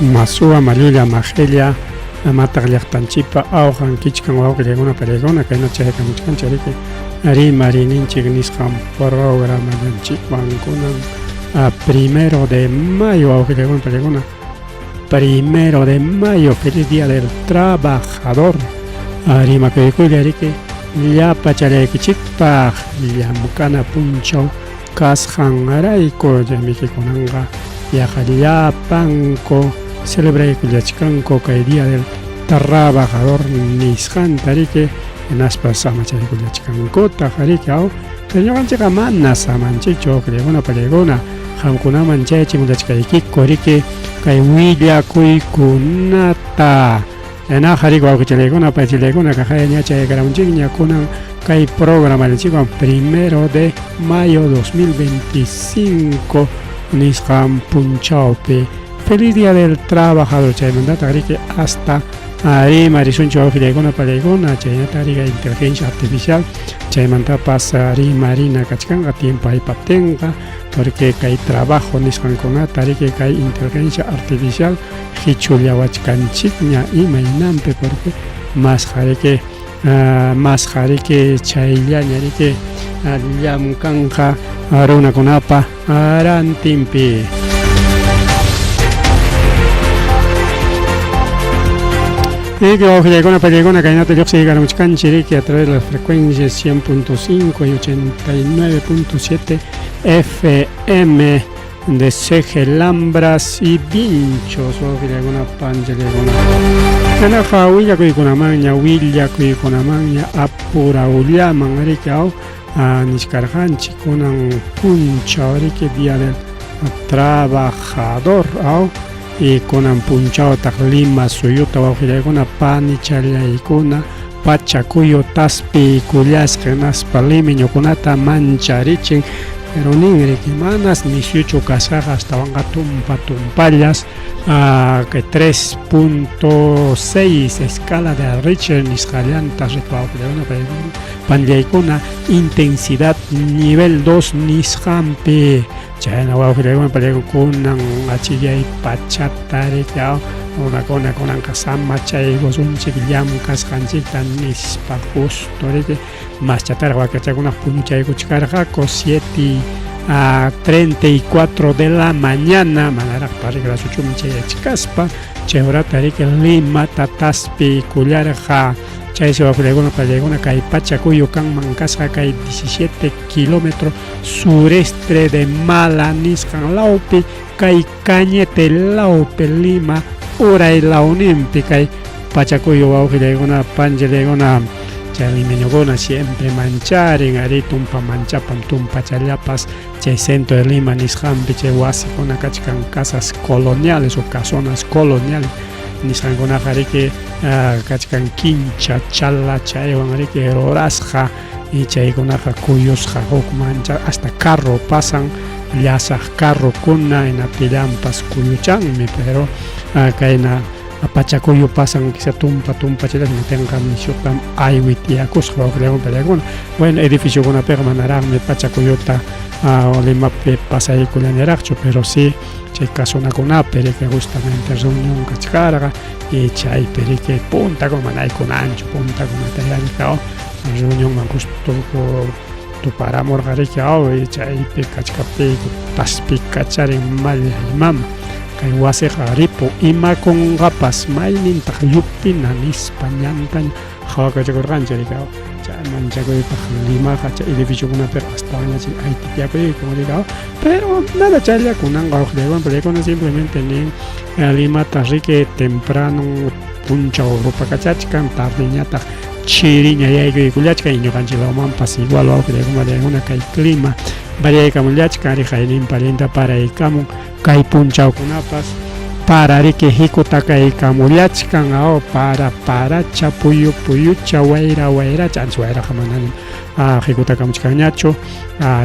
Masua Malilla Magelia Mataqllaqtanchipa awqan kichkan wawqilakuna pallaykuna kaynacha haykamuchkanchik ari marininchik nisqan programallanchinchikwan kunan primero de mayo wawqilakuna pallaykuna primero de mayo feliz día del trabajador rimakuykulli ariki llapa chalaykichikpaq llamkana punchaw kasqanrayku mikikunanqa yaqa llapanku celebraykullachkanku kay día del trabajador nisqanta riki hinaspa samachaykullachkankutaq riki pero ñuqanchikqa mana samanchikchu wawqiykuna pallaykuna qamkunaman chayachimulachkaykiku riki kay willakuykunata chaynaqa riki wawqichalaykuna paychilaykuna kaqaya ña chaykaramunchik ñakunan kay programallanchikwan primero de mayo 2025 nisqan punchawpi feliz día del trabajador chaymantata riki hasta rima risunchu wawqillaykuna pallaykuna chaynata riki inteligencia artificial chaymantapas rina kachkanqa tiempo aypaptinqa porque kay trabajo nisqankunata riki kay inteligencia artificial hichullawachkanchikña imaynanpi porque masqa riki chayllaña riki llamkanqa runakunapa rantinpi. Y que wawqillaykuna pallaykuna kaynata lluqsiykaramachkanchik riki a través de las frecuencias 100.5 y 89.7 FM de Ceje, Lambras y Vinchos wawqillaykuna panchallaykuna chaynaqa willakuykunamanña apurahullaman riki niskarqanchik kunan punchaw riki día del trabajador y kunan punchawtaq Lima suyuta wawqillaykuna panichallaykuna pachakuyu taspiykullasqa hinaspa limeñukunata mancharichin pero ninriki manas 18 kasqaqa astawanqa tumpallas que 3.6 escala de Richter nisqallantas riki wawqillaykuna panllaykuna intensidad nivel 2 nisqanpi chayna wawqillaykuna pallaykuna achillay pachata riki kunanqa samachaykusunchik llamkasqanchikta nispa justo riki maschatarqa wawqichaykuna puñuchaykuchkarqaku 7:34 de la mañana manaraqpa riki las 8 chayachkaspa chay horata riki Limata taspiykullarqa chaysi wawqillaykuna pallaykuna kay pachakuyu kanman kasqa kay 17 kilómetros sureste de Mala nisqan lawpi kay Cañete lawpi Lima uray lawninpi kay pachakuyu wawqillaykuna panchallaykuna chay limeñukuna siempre mancharin ari tumpa manchapan tumpa challapas chay centro de Lima nisqanpi chay wasikuna kachkan casas coloniales o casonas coloniales nisqankunaqa riki kachkan kincha chala chaywan riki rurasqa y chaykunaqa kuyusqa huk mancha hasta carro pasan llasaq carrokuna inatillampas kuyuchanmi pero kayna pachakuyu pasan quizá tumpa chaylas tenqa nishuta aywitiyakusqa wawqillaykuna pallaykuna bueno edificiokunapiqa manaraqmi pachakuyuta Limapi pasaykullañaraqchu pero sí chay kasunakunapi riki justamente reunión kachkarqa y chaypi riki puntakuna mana aykunanchu puntakunata riki reunionman justo tuparamurqa riki y chaypi kachkapi taspi kacharin malla imama kay wasiqa ripu imakunqapas maynintaq yupina nispa ñantaña hawakachakurqanchik riki manchakuypaq Limaqa chay edificiokunapiqa astawanñachin aytitiakuyku riki pero nada chayllakunanqa wawqillaykuna pallaykuna simplemente nin Limata riki temprano punchaw rupakachachkan tardeñataq chiriña yaykuykullachkan y ñuqanchiklawmanpas igual wawqillaykuna pallaykuna kay clima variaykamullachkan riki haynin pallinta paraykamun kay punchawkunapas para riki hikuta kaykamullachkan para puyucha wayracha ancha wayraqa manaña hikuta kamuchkanñachu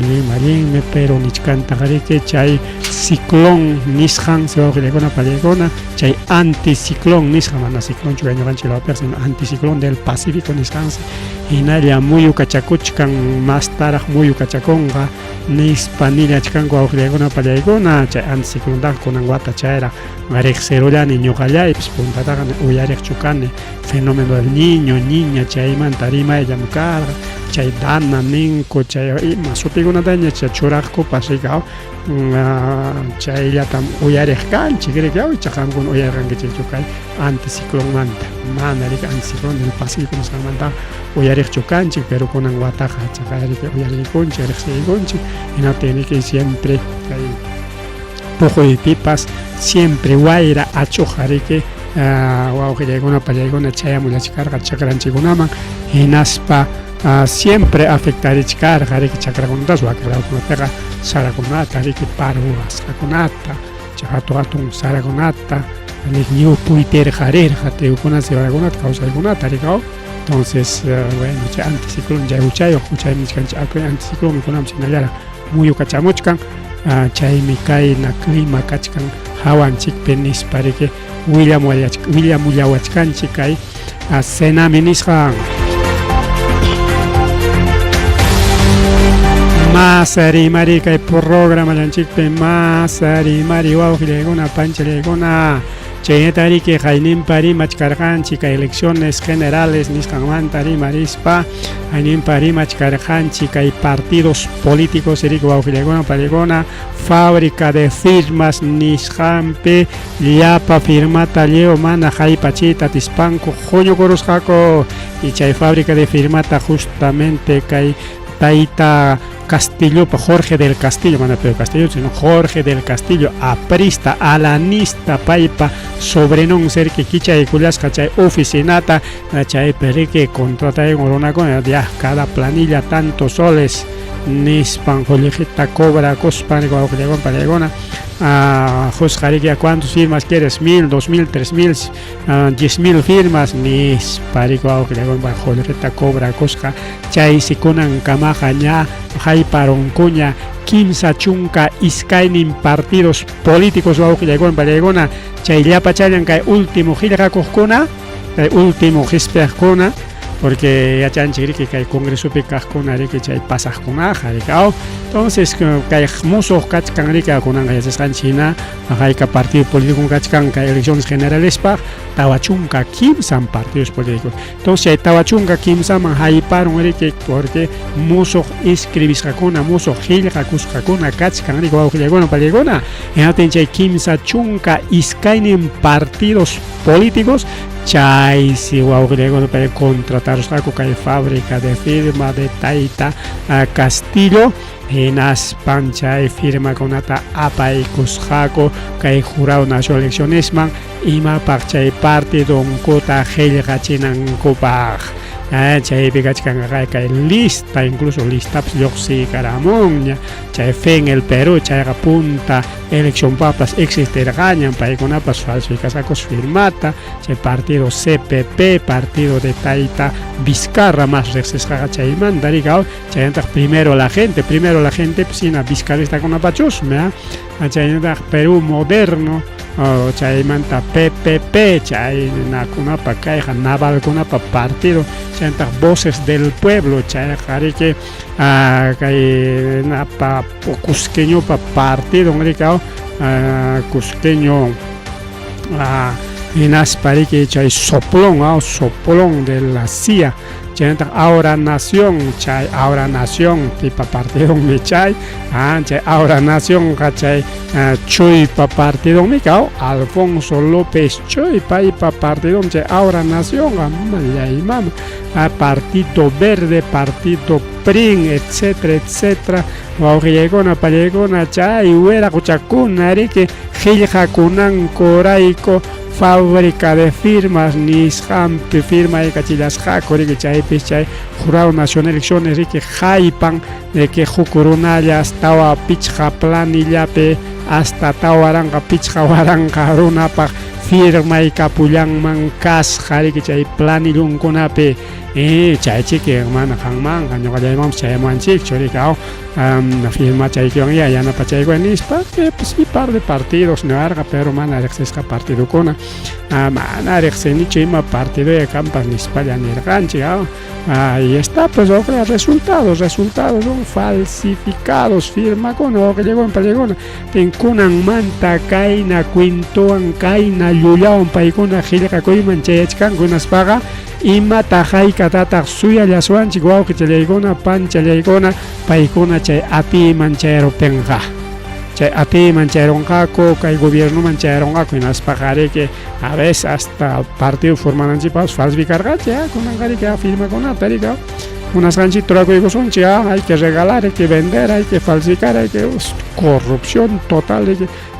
limarinmi pero nichkantaqa riki chay ciclón nisqan wawqillaykuna pallaykuna chay anticiclón nisqan mana ciclónchu ñuqanchiklawpiqa sino anticiclón del Pacífico nisqansi hinalla muyu kachakuchkan más taraq muyu kachakunqa nispanilla chkanku awqillaykunapa pallaykuna chay anticiclontaqa kunan wata chayraq riqsirullani ñuqallaypis puntataqa uyariqchu kani fenómeno del niña chaymanta rimayllam karqa chay Dana ninku chay ima sutikunataña chay churaqkupas rikaw chayllatam uyariq kanchik rikaw chaqamkuna uyarqankichikchu kay anticiclonmanta mana rika anticiclón del Pacífico nisqanmantaqa uyariqchu kanchik pero kunan wataqa chaqayriqa uyarikunchik riqsiykunchik hinaptiniki siempre kay puquypipas siempre wayra achuqariki wawqillaykuna pallaykuna chayamullachkarqa chakranchikunaman hinaspa siempre afectarichkarqa riki chakrakunatas wakilakunapiqa sarakunata riki parwasqakunata hatun sarakunata ñuqa puytirqarirqa tiukuna cebarakunata kawsaykunata rikaw entonces bueno chay anticiclón chay huchayuq huchaynichkanchik anticiclón kunaman chinallaran muyu kachamuchkan chaymi kayna clima kachkan hawanchikpi nispa riki willawachkanchik kay Senami nisqan Masarimari kay programa llanchikpi Masarimari wawqillaykuna panchallaykuna chaynata riki hayninpa rimachkarqanchik kay elecciones generales nisqanmanta rimarispa hayninpa rimachkarqanchik kay partidos políticos riki wawqillaykuna pallaykuna fábrica de firmas nisqanpi llapa firmata llevo mana haypachita tispanku huñukurusqaku y chay fábrica de firmata justamente kay Taita Castillo, Jorge del Castillo, mana Pedro Castillo, sino Jorge del Castillo, aprista, alanista, paipa, sobrenon ser que kicha y culas, cachay, oficinata, chay, perique, contrata en orona con ya cada planilla, tantos soles, nispan, jolijita, cobra, cospan, palegona, Josjariquia, ¿cuántas firmas quieres? 1000, 2000, 3000, 10.000 firmas, nisparico, jolijita, cobra, cosca, chay, sikunan, kamaja, ña, Jaiparoncuña, Kimsa Chunka, Iskainin partidos políticos, Wauquillaykuna, Pallaykuna, Chayllapa chayan kay último Giljakuskuna, kay último Gispejkuna, porque ya chanchiri que kay congreso picajkuna riki chay pasajkunaja rikaw, entonces kay musuq kachkan rika kunan kay China, kayka partido político kachkan kay elecciones generales pa tawachunka kimsan partidos políticos, entonces tawachunka kimsaman hayparon riki porque musuq inscribisqakuna musuq qillqakusqakuna kachkan rika wawqillaykuna pallaykuna, enatin chay kimsa chunka iskainin partidos políticos chay si wawqillaykuna para contratarusqaku kay fábrica de firma de Taita Castillo hinaspan chay firmakunata apaykusqaku kay jurado nacional eleccionesman imapaq chay partidonkuta qillqachinankupaq chaypi kachkanqa kay lista incluso listapas lluqsikaramunña chay fe en el Perú chayqa punta elección papas existirqañan paykunapas falsificasqakus firmata chay partido CPP partido de Taita Vizcarra más riqsisqaqa chaymanta rikaw chaynataq primero la gente pisina vizcarristakunapas chusme chaynataq Perú moderno chaymanta PPP chaynakunapa kayqa navalkunapa partido chaynataq voces del pueblo chayqa riki kay napa cusqueñopa partido rikaw cusqueño hinaspa riki chay soplón de la CIA chaynataq Ahora Nación chay Ahora Nación tipa partido mi chay chay Ahora Nación chay chuypa partido mi kaw Alfonso López chuypa ipa partido chay Ahora Nación mama Partido Verde Partido PRIN etcétera wawqillaykuna pallaykuna chay wiraquchakuna riki qillqakunan korayku fábrica de firmas nisqanpi firma kachillasqaku riki chaypis chay jurado nacional elecciones riki haypan riki huk runalla tawa pichqa planillapi hasta tawaranqa pichqa waranqa runapaq firma kapullanman kasqa riki chay planillunkunapi y chaychiki mana kanman ñuqa llaymamos chaymanchik churikao firma chaykiwan yana pachaykuan nispa pues y par de partidos niwarqa pero mana riqsisqa partidokuna mana riqsinichu ima partido kampas nispalla nirqanchik ahí está pues resultados son falsificados firmakuna waqllawan tinkunan manta kayna quintuwan kayna llullawan paykuna qillqakuyman chayachkankunaspaqa imata hayk'atataq suyallaswanchik wawqichallaykunata panchallaykuna paykuna chay atiman chayrupenqa chay atiman chayronqaku kay gobiernoman chayronqaku hinaspaqa a veces hasta partido formananchikpas falsificarqachi kunanqariki firmakunata rika munasqanchik turakuykusunchik hay que regalar, hay que vender, hay que falsificar, hay que corrupción total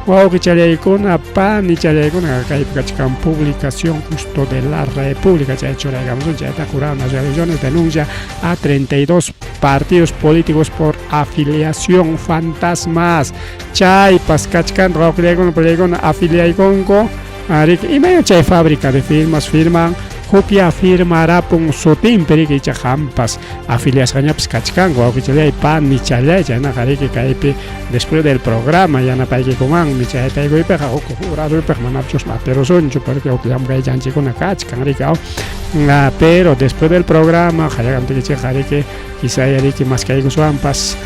wawqichalllaykuna panichallaykuna kaypikachkan publicación justo de la República chay churaykamusun chayta Jurado Nacional de Elecciones denuncia a 32 partidos políticos por afiliación fantasmas chaypas kachkan wawqillaykuna afiliaykunku y medio chay fábrica de firmas firman Jupia firmarapun sutinpiriki hampas afiliasqañapas kachkanku wawqichalay panichalay chayna qariki kaypi después del programa yana paykikumanmi chay paykuypiqa juradorpiqa manapchus aperusunchu porque ukllamkaychanchikuna kachkan riki pero después del programa qallakamtikichik qariki quizá yariki maskaykusuanpas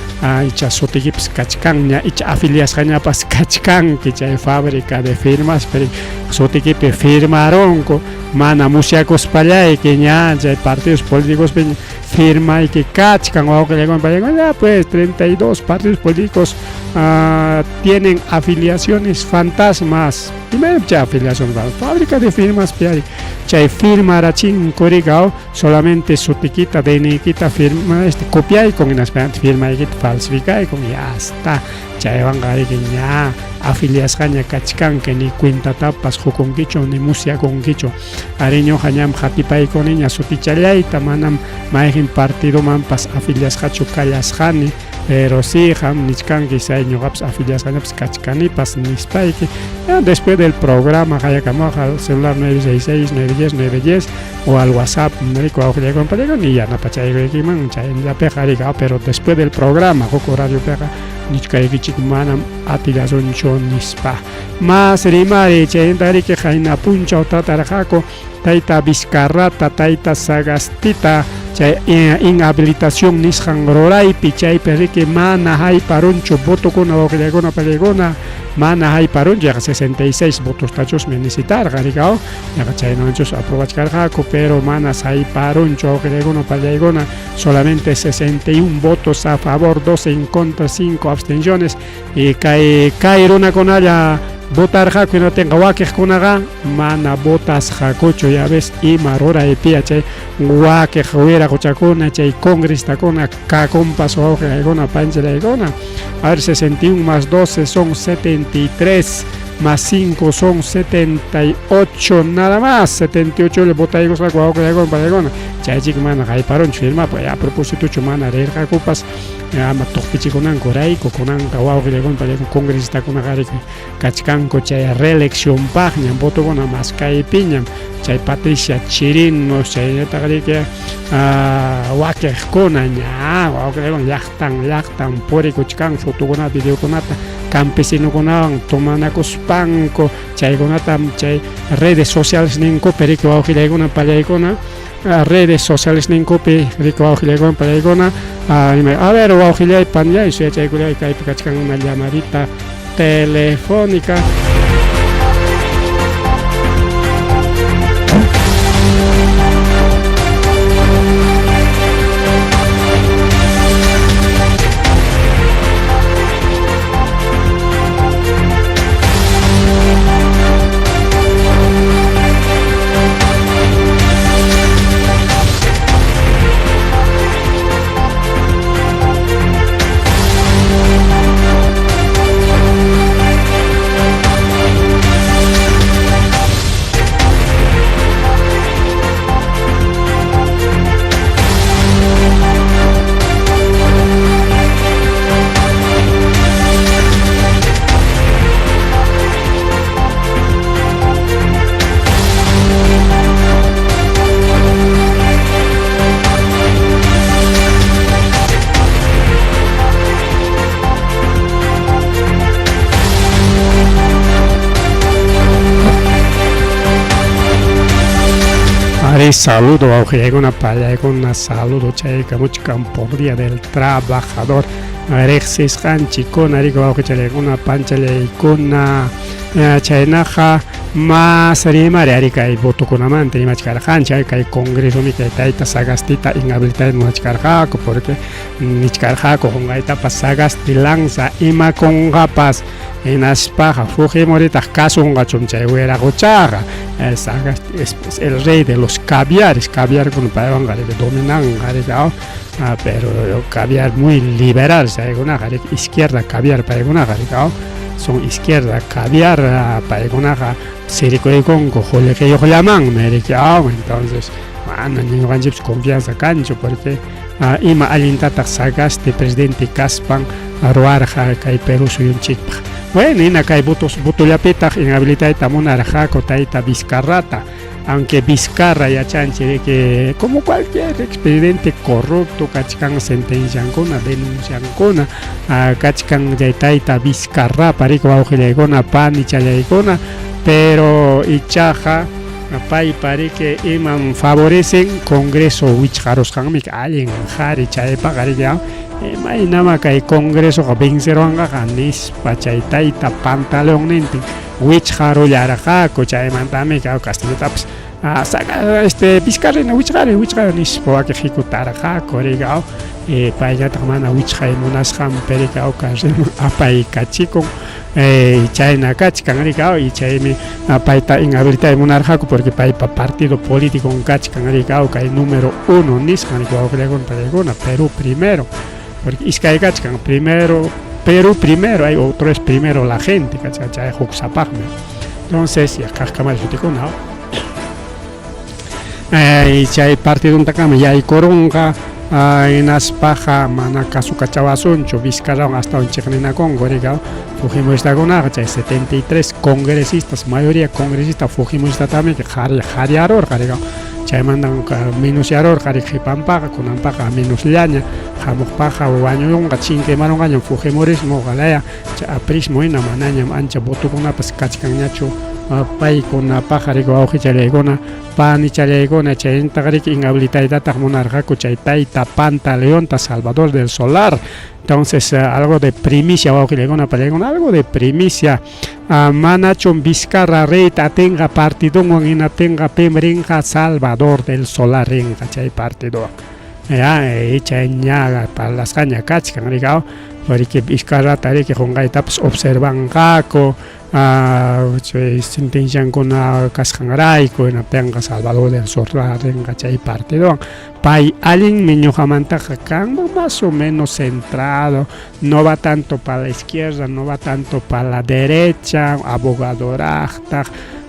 icha sutikipas kachkanña icha afiliasqañapas kachkanki chay fábrica de firmas pero sutikipi firmaronku mana musyakuspallayki ña chay partidos políticos firmayki kachkan wawqillaykuna pues 32 partidos políticos tienen afiliaciones fantasmas primero chay afiliación fábrica de firmas chay firmarachinkurika solamente sutiquita DNIquita firma copiay con inaspirante firma y falsificay con ya está chaywanqariki ña afiliasqaña kachkanki ni cuentatapas hukunkichu ni musyakunkichu ariñoqa ñam qatipaykuni ña sutichallayta manam mayqin partidomanpas afiliasqachu kallasqani pero sí ham nichkanki say ñuqapas afiliasqañapas kachkanipas nispayki después del programa qallakamawqa al celular 966 910 910 o al WhatsApp rico wawqillaykuna ni yana pachaykukiman chayllapiqa rika pero después del programa huku radiopiqa nichkaykichik manam atillasunchu nispa mas rimari chayntariki qayna punchaw tatarqaku tayta Vizcarrata tayta Sagastita chay inhabilitación nisqan ruraypi chaypi riki mana hayparunchu votukuna wawqillaykuna pallaykuna mana hayparunchu yaqa 66 votos tachusmi necesitarqa rika yaqa chaynanchus aprovechkarqaku pero mana hayparunchu wawqillaykuna pallaykuna solamente 61 votos a favor 12 en contra 5 abstenciones y kay runakunalla votarqaku no tenga waqiqkunaqa mana votasqakuchu ya ves ima ruraypi chay waqiq wiraquchakuna chay congrestakuna kakumpas wawqillaykuna panchallaykuna a ver 61 más 12 son 73 más 5 son 78 nada más 78 le votaykosqa wawqillaykuna pallaykuna chaychik mana hayparunchu firma pues a propósito mana rirqakupas ama tuqpichikunanku rayku kunanqa wawqillaykuna pallaykuna congresistakuna kachkanku chay reelección paqña votukuna mas kaypiñam chay Patricia Chirino chayta riki waqiqkuna ña wawqillaykuna llaqtan purikuchkan fotokunata videokunata campesinokunawan tomanakuspanku chaykunata chay redes sociales ninkupi riki wawqillaykuna pallaykuna redes sociales ninkupi riki wawqillaykuna pallaykuna a ver wawqillaypan ya suyachaykullay kaypi kachkan una llamadita telefónica. saludo a una paya con saludo chayka muchkan por día del trabajador Rexis Hanchi con Arigo una panchale con Chaynaja más rimare Arika y voto con amante y machcarjancha que hay congreso mi que taita sagastita inhabilitada en machcarjaco porque machcarjaco con gaita pasagas lanza ima con gapas en aspaja fuji morita caso un gachum chayuera gochaga el rey de los caviares caviar con payaban gare de dominan gare pero caviar muy liberal una gare izquierda caviar para una gare son izquierda caviar para una Sirico y Congo, jole que yo llaman, me entonces, bueno, no hay confianza cancho porque ima alintata sagas de presidente Caspan a Ruarja, que Perú soy un chico. Bueno, y acá hay votos, botulapita, inhabilidad de monarja, cotaita Vizcarrata, aunque Vizcarra ya chanche de que, como cualquier expediente corrupto, cachican sentencian con una denuncian con cachican de taita Vizcarra, parico augelegona, pan y chalegona. Pero Ichaja, Pai pare que iman favorecen Congreso Wicharos Hamik Alien Hari Chaipa Garia, Mainama Kai Congreso Benzeronga Ganis, Pachaitaita Pantalón Nenti, Wicharo Yaraja, Cochaimantame, Castillotaps, Saga Piscarina, Wicharis, Poak Hikutaraja, Corregao, Payatamana Wichai Monasham, Pericao, Kazim, Apai Cachico. China cachican y chaime paita inhabilidad de monarca porque paita partido político un cachican que hay número 1 niscan Perú primero porque es que hay cachican primero Perú primero hay otro es primero la gente cachai juxapagme entonces ya cascama el suticona y chay partido un tacama ya hay coronga en aspaja manaka su cachabazoncho Vizcarra hasta un checnina Congo Fujimos esta gonaga, 73 congresistas, mayoría congresistas, Fujimos esta también que jari aror, chay mandan menos aror, jari jipampaga, con ampaga menos llaña, jamok paja o baño yonga, chinque maron gaño, Fujimorismo, galaya, aprismo ina manaña, ancha botu con apas cachicañacho, pai con paja rico auge chalegona, pan y chalegona, chayenta garik inhabilidad monarca, chaytaita panta león, Salvador del Solar. Entonces, algo de primicia, algo de primicia. Manachon Vizcarra Reita tenga partido, no tenga Pemrinja Salvador del Solar, chay partido. Hecha en ñaga para las cañas, cachican, porque Vizcarra tare que con gaitaps observan caco, intentan con cascangaray, con la penga Salvador del Solar, chay partido. Pai alguien meño jamantaja más o menos centrado, no va tanto para la izquierda, no va tanto para la derecha, abogadorajta,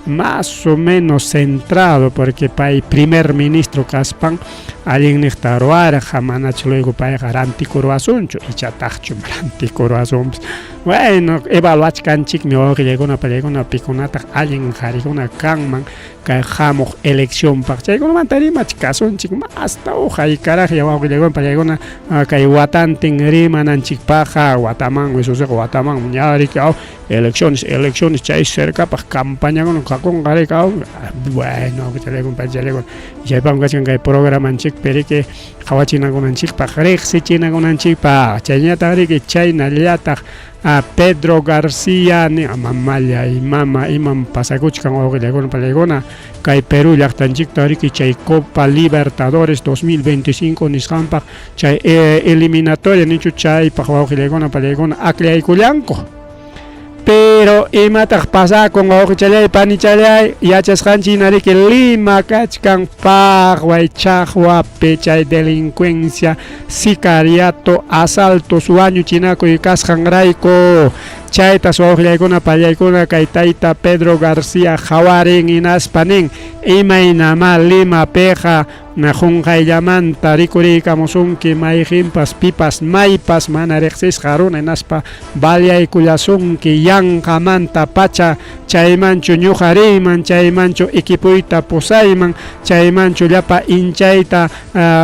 más o menos centrado, porque pai primer ministro Caspan, alguien nectaroar, jamanach luego pai garanticoro asuncho, y chatacho garanticoro asuncho. Bueno, evaluach canchic mi ojo llegó una piconata, alguien jarigona canman, que jamoj elección para llegó una mantarima chicason chic más hasta hoja y carajo ya va llegó para llegó una que guatan tingrima nanchic paja guataman eso se guataman muñari que elecciones chay cerca para campaña con garecao bueno que llegó para llegó ya vamos que programa chic pero que hawachina con chic para rexi china con chic para chayna tari que chayna liata a Pedro García ni a mamaya y mama imam pasacuchkan o legona palegona kai Perú yaktanchik tariki chay Copa Libertadores 2025 nishampa chay eliminatoria nichu chay pa legona palegona akle kulanko pero imatak pasa con ojo chalay pani chalay yachas hanchi que Lima kachkan pagway chahua pechay delincuencia sicariato asalto suaño chinaco y casjangraico Chaita Sohlegona Payacona Kaitaita Pedro García Jawarin Inaspanin Imainama Lima Peja Najunja Yamanta Ricurica Mosunki Maijimpas Pipas Maipas Manarexis Jaruna Inaspa Valia y Cuyasunki Yanka Manta Pacha Chaimancho Ñujariman Chaimancho Iquipuita Posaiman Chaimancho Yapa Inchaita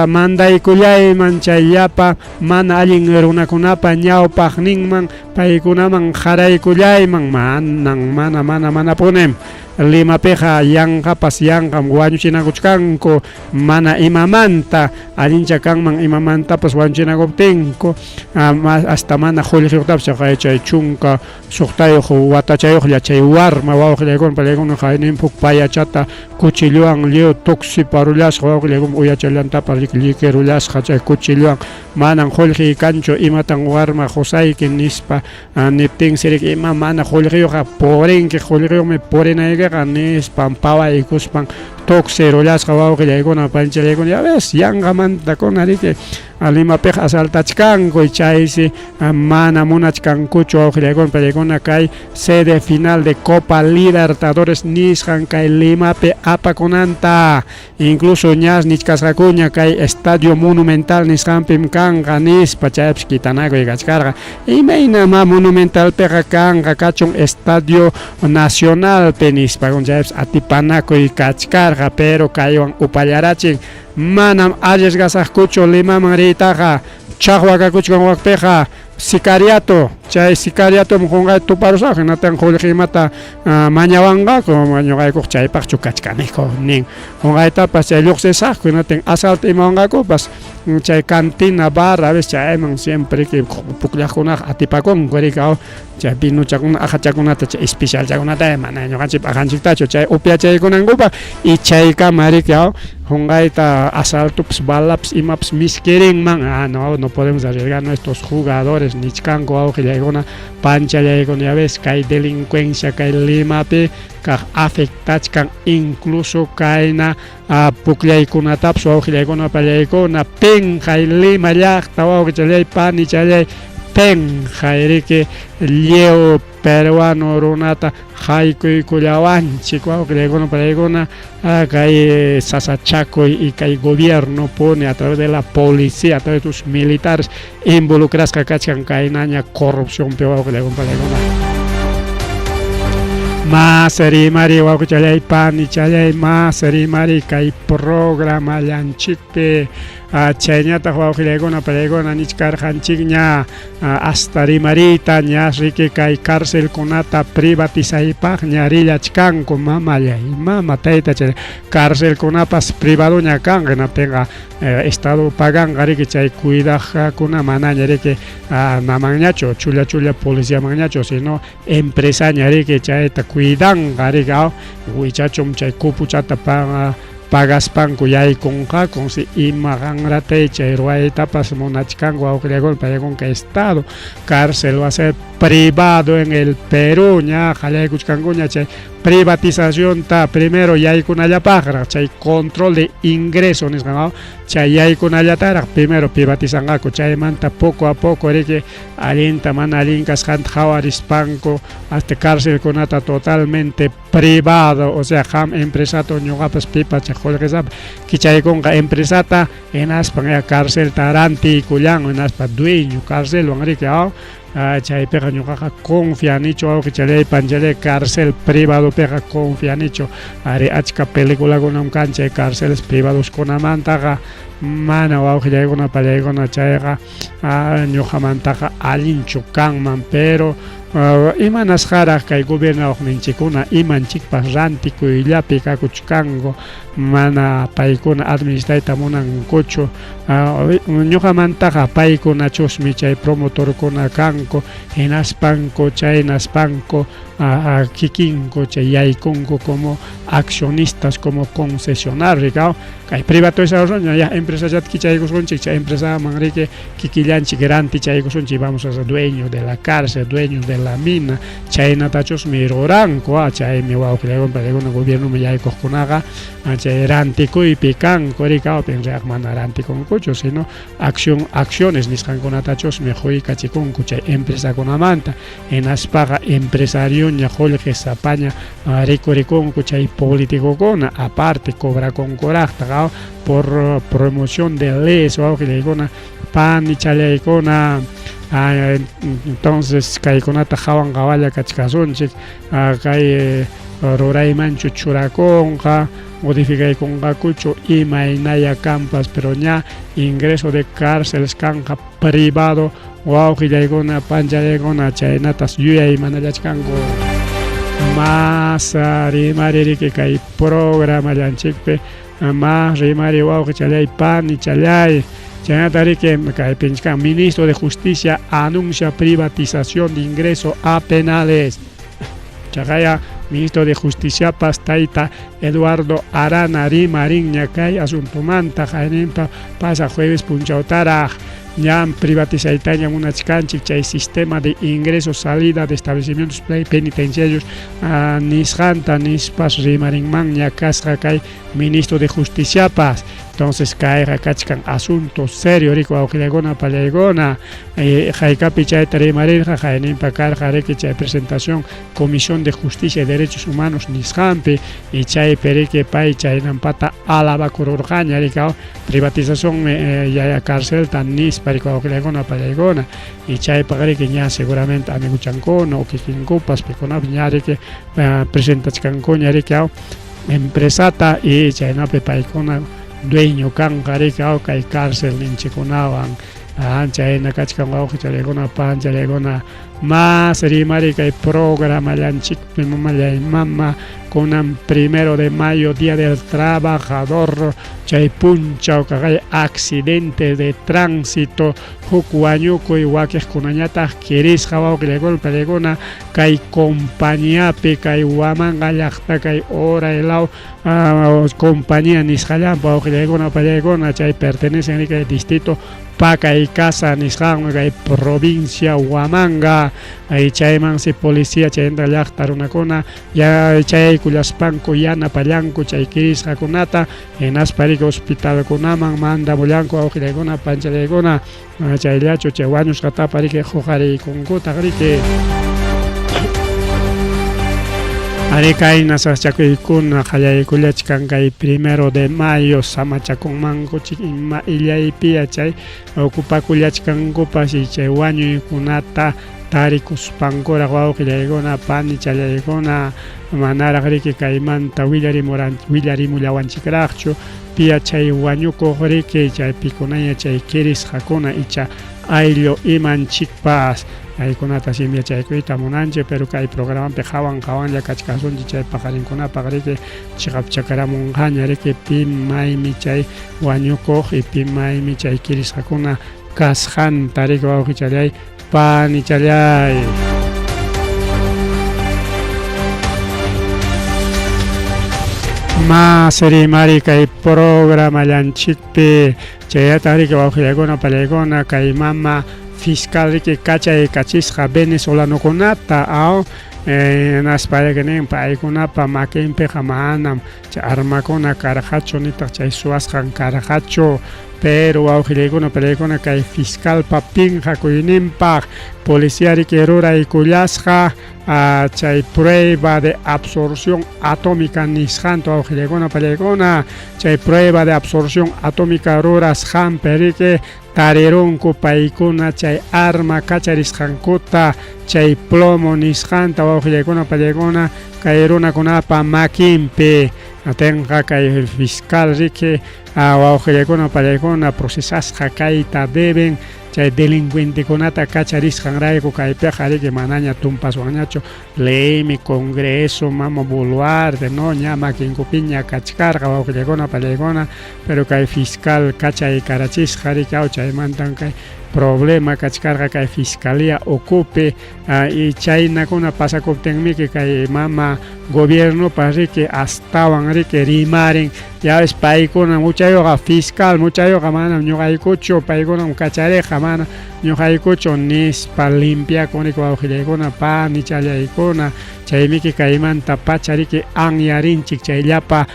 Manda y Cuyaiman Chayapa Mana Alin Runacunapa Ñao Pagninman Paikunaman Jaray Kuyayman mana ponem Limapeja yanqapas yanqam wañuchinakuchkanku mana imamanta allincha kanman imamantapas wañuchinakuptinku hasta mana qullqiyuqtapas chay chunka suqtayuq watachayuqlla chay warma wawqillaykuna payllaykuna hayninpuk payachata cuchilluwan lliw tuksiparullasqa wawqillaykuna uyachallantapas liquirullasqa chay cuchilluwan manan qullqiy kanchu imatan warma qusayki nispa niptin sirik ima mana qullqiyuqqa purinki qullqiyuqmi purinaykiqa nispa pawaykuspan tuksirullasqa wawqillaykuna panchallaykuna ya ves yanqamantakuna riki Limapiqa asaltachkanku chaysi mana munachkankuchu wawqillaykuna pallaykuna kay sede final de Copa Libertadores nisqan kay Limapi apakunanta incluso ñas nichkasqakuña kay Estadio Monumental nisqanpim kanqa nispa chaypis kitanakuy kachkarqa imaynama Monumentalpiqa kanqa kachun Estadio Nacionalpi nispa chaypis atipanakuy kachkarqa pero kaywan upallarachin manam arriesgasaqkuchu Limaman riytaqa chaqwakakuchkan waqpiqa sicariato chay sicariato qunqay tuparusaq hinatan qullqimata mañawanqaku ñuqaykuq chaypaqchu kachkanayku nin qunqaytapas chay lluqsisaqku hinatan asalto imawanqakupas chay cantina bar a veces chayman siempre que pukllaqkunaq atipakunku rikaw chay vinuchakuna ajachakunata chay especialchakunata mana ñuqanchik ajanchiktachu chay upiachaykunankupak y chaykama rikaw qunqayta asaltopas balapas imapas miskirinman no podemos arriesgar nuestros jugadores nichkanku wawqillaykuna panchallaykuna ya ves kay delincuencia kay Limapi kaq afectachkan incluso kayna pukllaykunatapas wawqillaykuna pallaykuna pinqay Lima llaqta wawqichallay panichallay pinqay riki llew peruano runata haykuykullawanchik wawqillaykuna pallaykuna kay sasachakuy y kay gobierno pone a través de la policía a través de sus militares involucrasqa kachkan kaynaña corrupción pe wawqillaykuna pallaykuna más rimari wawqichallay panichallay más rimari kay programa llanchikpi chayñataq wawqillaykuna pallaykuna nichkarqanchikña hasta rimarita ña riki kay cárcelkunata privatizaypaq ña rillachkanku mamallay mama tayta chay cárcelkunapas privadoña kanqa hinaptinqa estado paganqa riki chay cuidaqkuna manaña riki namanñachu chulla policiamanñachu sino empresaña riki chayta cuidanqa riki wichachum chay cupuchata pagaspanku yaykunqaku si ima qanratay chay ruwaytapas munachkanku wawqillaykuna pallaykuna estado cárcel va a ser privado en el Perú ña qallaykuchkankuña chay privatización ta primero yaykunallapaqraq chay control de ingreso nisqan chay yaykunallataraq primero privatizanqaku chaymanta poco a poco riki allinta mana allinkasqanta hawarispanku hasta cárcelkunata totalmente privado o sea ham empresato ñuqapas pipa chay qullqisapa kichaykunqa empresata hinaspan cárcelta rantikullan hinaspa dueño cárcelwan riki chaypiqa ñuqaqa confianichu wawqichallay panchallay cárcel privado piqa confianichu ari achka peliculakunam kan chay cárceles privadoskunamantaqa mana wawqillaykuna pallaykuna chayqa ñuqamantaqa allinchu kanman pero imanasqaraq kay gobernadorninchikuna imanchikpas rantikuyllapi kakuchkanku mana paykuna administrayta munankuchu ñuqamantaqa paykunachusmi chay promotorkuna kanku hinaspanku chaynaspanku kikinku chay yaykunku como accionistas como concesionarios kay privatización ya empresallata kichaykusunchik chay empresaman riki kikillanchik rantichaykusunchik vamos a ser dueños de la cárcel dueños de la mina chaynatachusmi ruranku chaymi wawqillaykuna pallaykuna gobiernomi yaykuqkunaqa chay rantikuypi kanku rikaw pinriaq mana rantikunkuchu sino acciones nisqankunatachusmi quykachikunku chay empresakunamanta hinaspaqa empresario ña qullqi sapaña rikurikunku chay politikukuna aparte cobrakunkuraqta por promoción de leyes wawqillaykuna panichalyaykuna entonces kaykunata hawan qawalla kachkasunchik kay ruraymanchu churakunqa modificaykunqakuchu imaynaya kampas pero ña ingreso de cárceles kanqa privado wawqillaykuna panchallaykuna chaynatas yuyay manallachkanku más rimari que hay programa llanchikpe más rimari wow que chalay pan y chalay chanatari que el ministro de Justicia anuncia privatización de ingreso a penales. Chagaya ministro de Justicia pastaita Eduardo Arana Rimarin ñakay asunto manta jainimpa pasa jueves punchautaraj ñam privatizaitaña una chicanchik chay sistema de ingresos salida de establecimientos penitenciarios nisjanta nispas rimarinman ñakasqa kay ministro de Justicia pas. Entonces cae kachkan asunto serio rico auxilegona palegona jaikapi chay tarimarinja jainimpa karja reki chay presentación Comisión de Justicia y Derechos Humanos nisjampi y chay perike pay chay nampata alaba kururjaña rikao privatización ya cárcel tan nis pariko auxilegona palegona y chay pagari que ya seguramente amigo chancono o que kinkupas pekona ñari que presentachkanko ñari que empresata y chay nape paikona dueño kan karika kay cárcel ninchikunawan anchayna kachkan wawqi chaleguna pan chaleguna más rimari kay programa llanchikpi mama kunan 1 de mayo día del trabajador chay punchaw kay accidente de tránsito huk wañukuy wakiq kunañataq kirisqa wawqileguna paleguna kay compañiapi kay Huamanga llaqta kay hora helao compañía nisqallampa wawqileguna paleguna chay pertenecen kay distrito Paca y Casa nisqanmi kay provincia Huamanga ay chayman si policía chayta llaqta runakuna ya chay kullaspanku yana pallanku chay kirisqakunata hinasparika hospitalkunaman manda mullanku wawqileguna panchaleguna chayllachu chay wañusqataqa riki huqariykunkuta riki Arikayna saschakuykuna qallaykuyachkan kay 1 de mayo samachakunmanku ima illaypi chay ocupakullachkankupas y chay wañuykunata tarikuspankura wawqillaykuna pani challaykuna manaraq riki kaymanta willarimullawanchikraqchu pia chay wañukuq riki chay pikunaña chay kirisqakuna icha ayllu imanchikpas aykunata simya chaykuyta munanchik pero kay programapi hawanlla kachkasunchik chay paqarinkunapaq riki chiqap chakaramunqaña riki pimaymi chay wañukuq y pimaymi chay kirisqakuna kasqanta riki wawqi challay pani challay más rimari kay programa llanchikpi chayata riki wawqillaykuna pallaykuna kay mama fiscal riki kachay kachisqa venezolanokunata naspayakanin paykunapa makinpiqa manam chay armakuna karqachu nitaq chay suwasqan karqachu pero wawqillaykuna pallaykuna kay fiscalpa pinqakuyninpaq policía riki ruraykullasqa chay prueba de absorción atómica nisqanta wawqillaykuna pallaykuna chay prueba de absorción atómica rurasqanpi riki tarirunku paykuna chay arma kacharisqankuta chay plomo nisqanta wawqillaykuna pallaykuna kay runakunapa makinpi atenqa kay fiscal riki wawqillaykuna pallaykuna procesasqa kayta deben chay delincuentekunata kacharisqanrayku kaypiqa riki manaña tumpaswanñachu leymi congreso mama boluarte no ña makinkupiña kachkarqa wawqillaykuna pallaykuna pero kay fiscal kachay karachisqa riki chaymantan kay problema kachkarqa kay fiscalía ocupe y chaynakuna pasakuptinmiki kay mama gobierno pa riki astawan riki rimarin ya ves paykuna muchayuqa fiscal muchayuqa mana ñuqaykuchu paykuna kachariqa mana ñuqaykuchu nispa limpiakuni wawqillaykuna pani challaykuna chaymiki kaymanta pacha riki anyarinchik chayllapa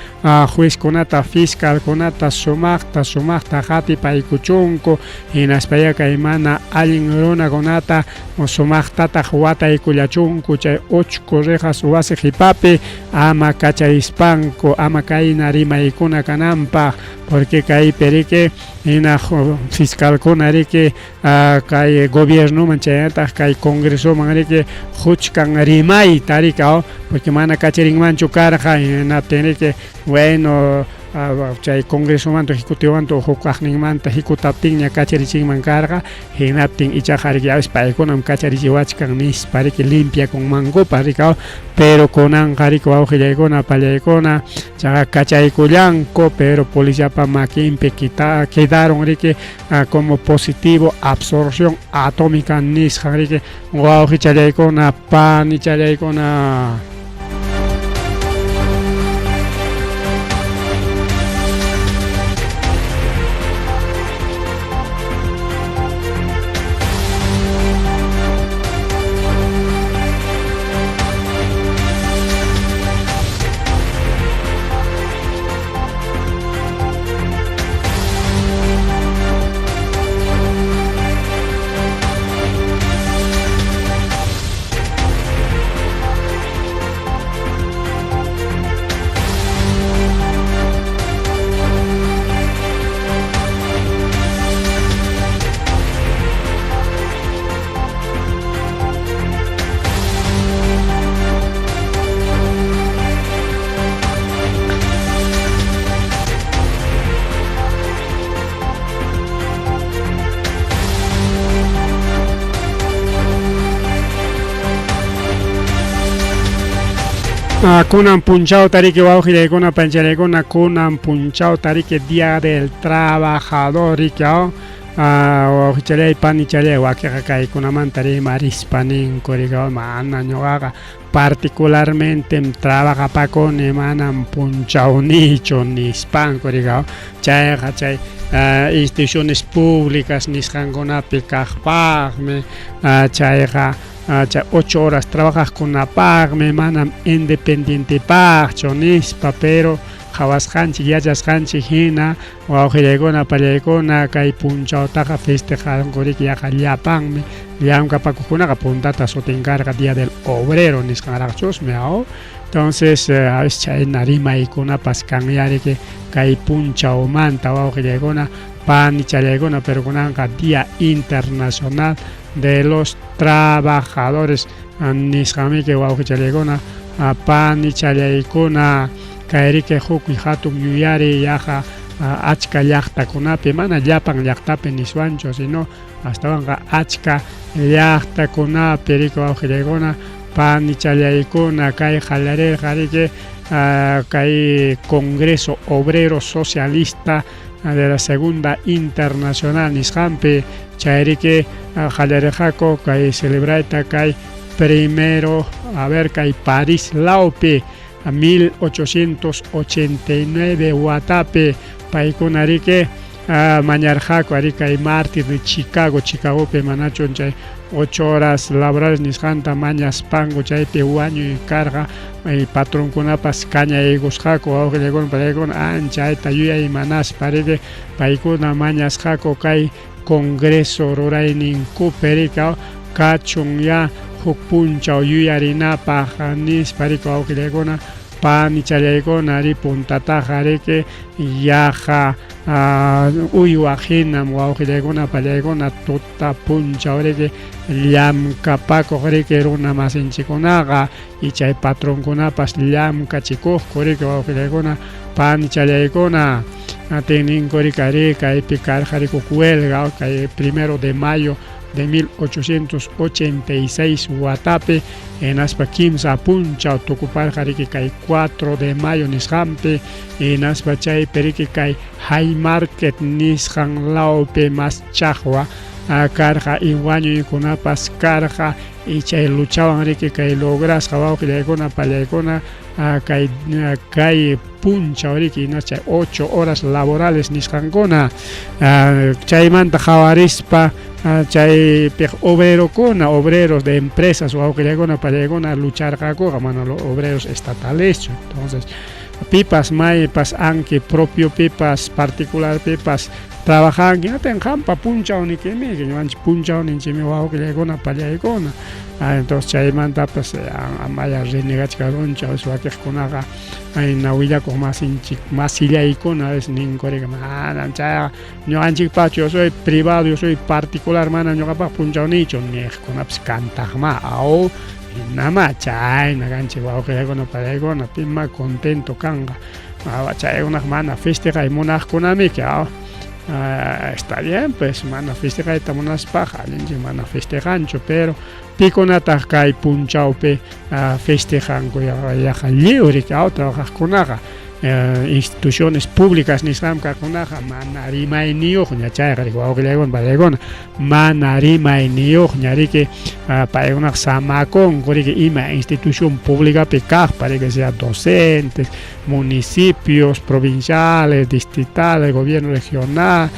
juezkunata fiscalkunata sumaqta qatipaykuchunku hinaspaya kaymana allin runakunata sumaqtataq wataykullachunku chay uchku rejas wasi qipapi ama kacharispanku ama kayna rimaykuna kananpaq porque kay perike hina fiscalkuna riki kay gobiernoman chayataq kay congresoman riki huchkan rimayta riki porque mana kacharinmanchu karqa hinaptin riki bueno chay Congreso manto Ejecutivo manto hukaqnin manta hikutaptinña kacharichikman karqa hinaptin ichajariki yavis paykunam kacharichiwachkan nispariki limpia con mangopa rikaw pero kunanqa riki wawqillaykuna pallaykuna chaqa kachaykullanku pero policiapa makinpi quedaron riki como positivo absorción atómica nisqa riki wawqichallaykuna panichallaykuna. Kunan punchao tariki wawqillaykuna pancharaykuna kunan punchao tariki Día del Trabajador rikao wawqichalay panichalay wakiqa kaykunamanta rimarispa ninku rikao mana ñuqaqa particularmente trabajapakuni manan punchaunichu nispanku rikao chayqa chay instituciones públicas nisqankunapi kaqpaqmi chayqa 8 horas trabajaqkunapaqmi manam independiente paqchu nispa pero qhawasqanchik yachasqanchik hina wawqillaykuna pallaykuna kay punchawtaqa festejankuriki yaqa llapanmi llamkapakuqkunaqa puntata sutinkarqa Día del Obrero nisqanraqchusmi entonces chayna rimaykunapas kanyariki kay punchawmanta wawqillaykuna panichalyaykuna pero kunanqa Día Internacional de los Trabajadores nisqamiki wawqichallaykuna panichalyaykuna kayriki hukmi hatun yuyari yaqa achka llaqtakunapi mana llapan llaqtapi niswanchu sino astawanqa achka llaqtakunapi riki wawqillaykuna panichalyaykuna kay qalarirqa riki kay Congreso Obrero Socialista de la Segunda Internacional nisqanpi chayriki qalarirqaku kay celebrayta kay primero kay París laupi 1889 watapi paykuna riki mañarqaku ari kay mártir de Chicagopi manachun chay 8 horas laborales nisqanta mañaspanku chaypi wañuy karqa patronkunapas kañaygusqaku wawqillaykuna pallaykuna ancha ayta yuyay manaspa riki paykuna mañasqaku kay Congreso rurayninkupi riki kachun ya huk punchaw yuyarinapaq nispa riki wawqillaykuna panichalyaykuna ri puntataqa riki yaqa uywaq hinam wawqillaykuna pallaykuna tuta punchaw riki llamkapakuq riki runa masinchikunaqa y chay patronkunapas llamkachikuqku riki wawqillaykuna panichalyaykuna tinninku riki kaypi karqa riki huelga kay 1 de mayo de 1886 watapi naspa kimsa punchaw tukuparqa riki kay 4 de mayo nisqanpi naspa chaypi riki kay Haymarket nisqan lawpi mas chaqwa karqa y wañuykunapas karqa y chay luchawan riki kay lograsqa wawqillaykuna pallaykuna kay punchaw riki chay 8 horas laborales nisqankuna chaymanta qawarispa chay obreros de empresas wawqillaykuna pallaykuna lucharqakuqa mana los obreros estatales entonces pipas maypas anki propio pipas particular pipas trabajan que no tengan pa punchaw ni que me que ñuqanchik punchawninchikmi wawqillaykuna pallaykuna entonces chaymanta pues amaya renegachkarunchik wakiqkunaqa ayna willakuq masillaykuna es ninkurika mana chayqa ñuqanchikpachu yo soy privado yo soy particular mana ñuqapaq punchawnichu niqkunapas kantaqma nama chayna kanchik wawqiykuna palaykuna pima contento kanqa chaykunaq mana festejay munaqkunamiki está bien pues mana festejayta munaspaqa allinchik mana festejanchu pero pikunataq kay punchawpi festejanku yaqa libre trabajaqkunaqa instituciones públicas nisqamkakunaqa mana rimayniyuqña chayqa wawqillaykuna palaykuna mana rimayniyuqña riki paykunaq samakunku riki ima institución públicapi kaqpa riki sea docentes, municipios, provinciales, distritales, gobierno regional,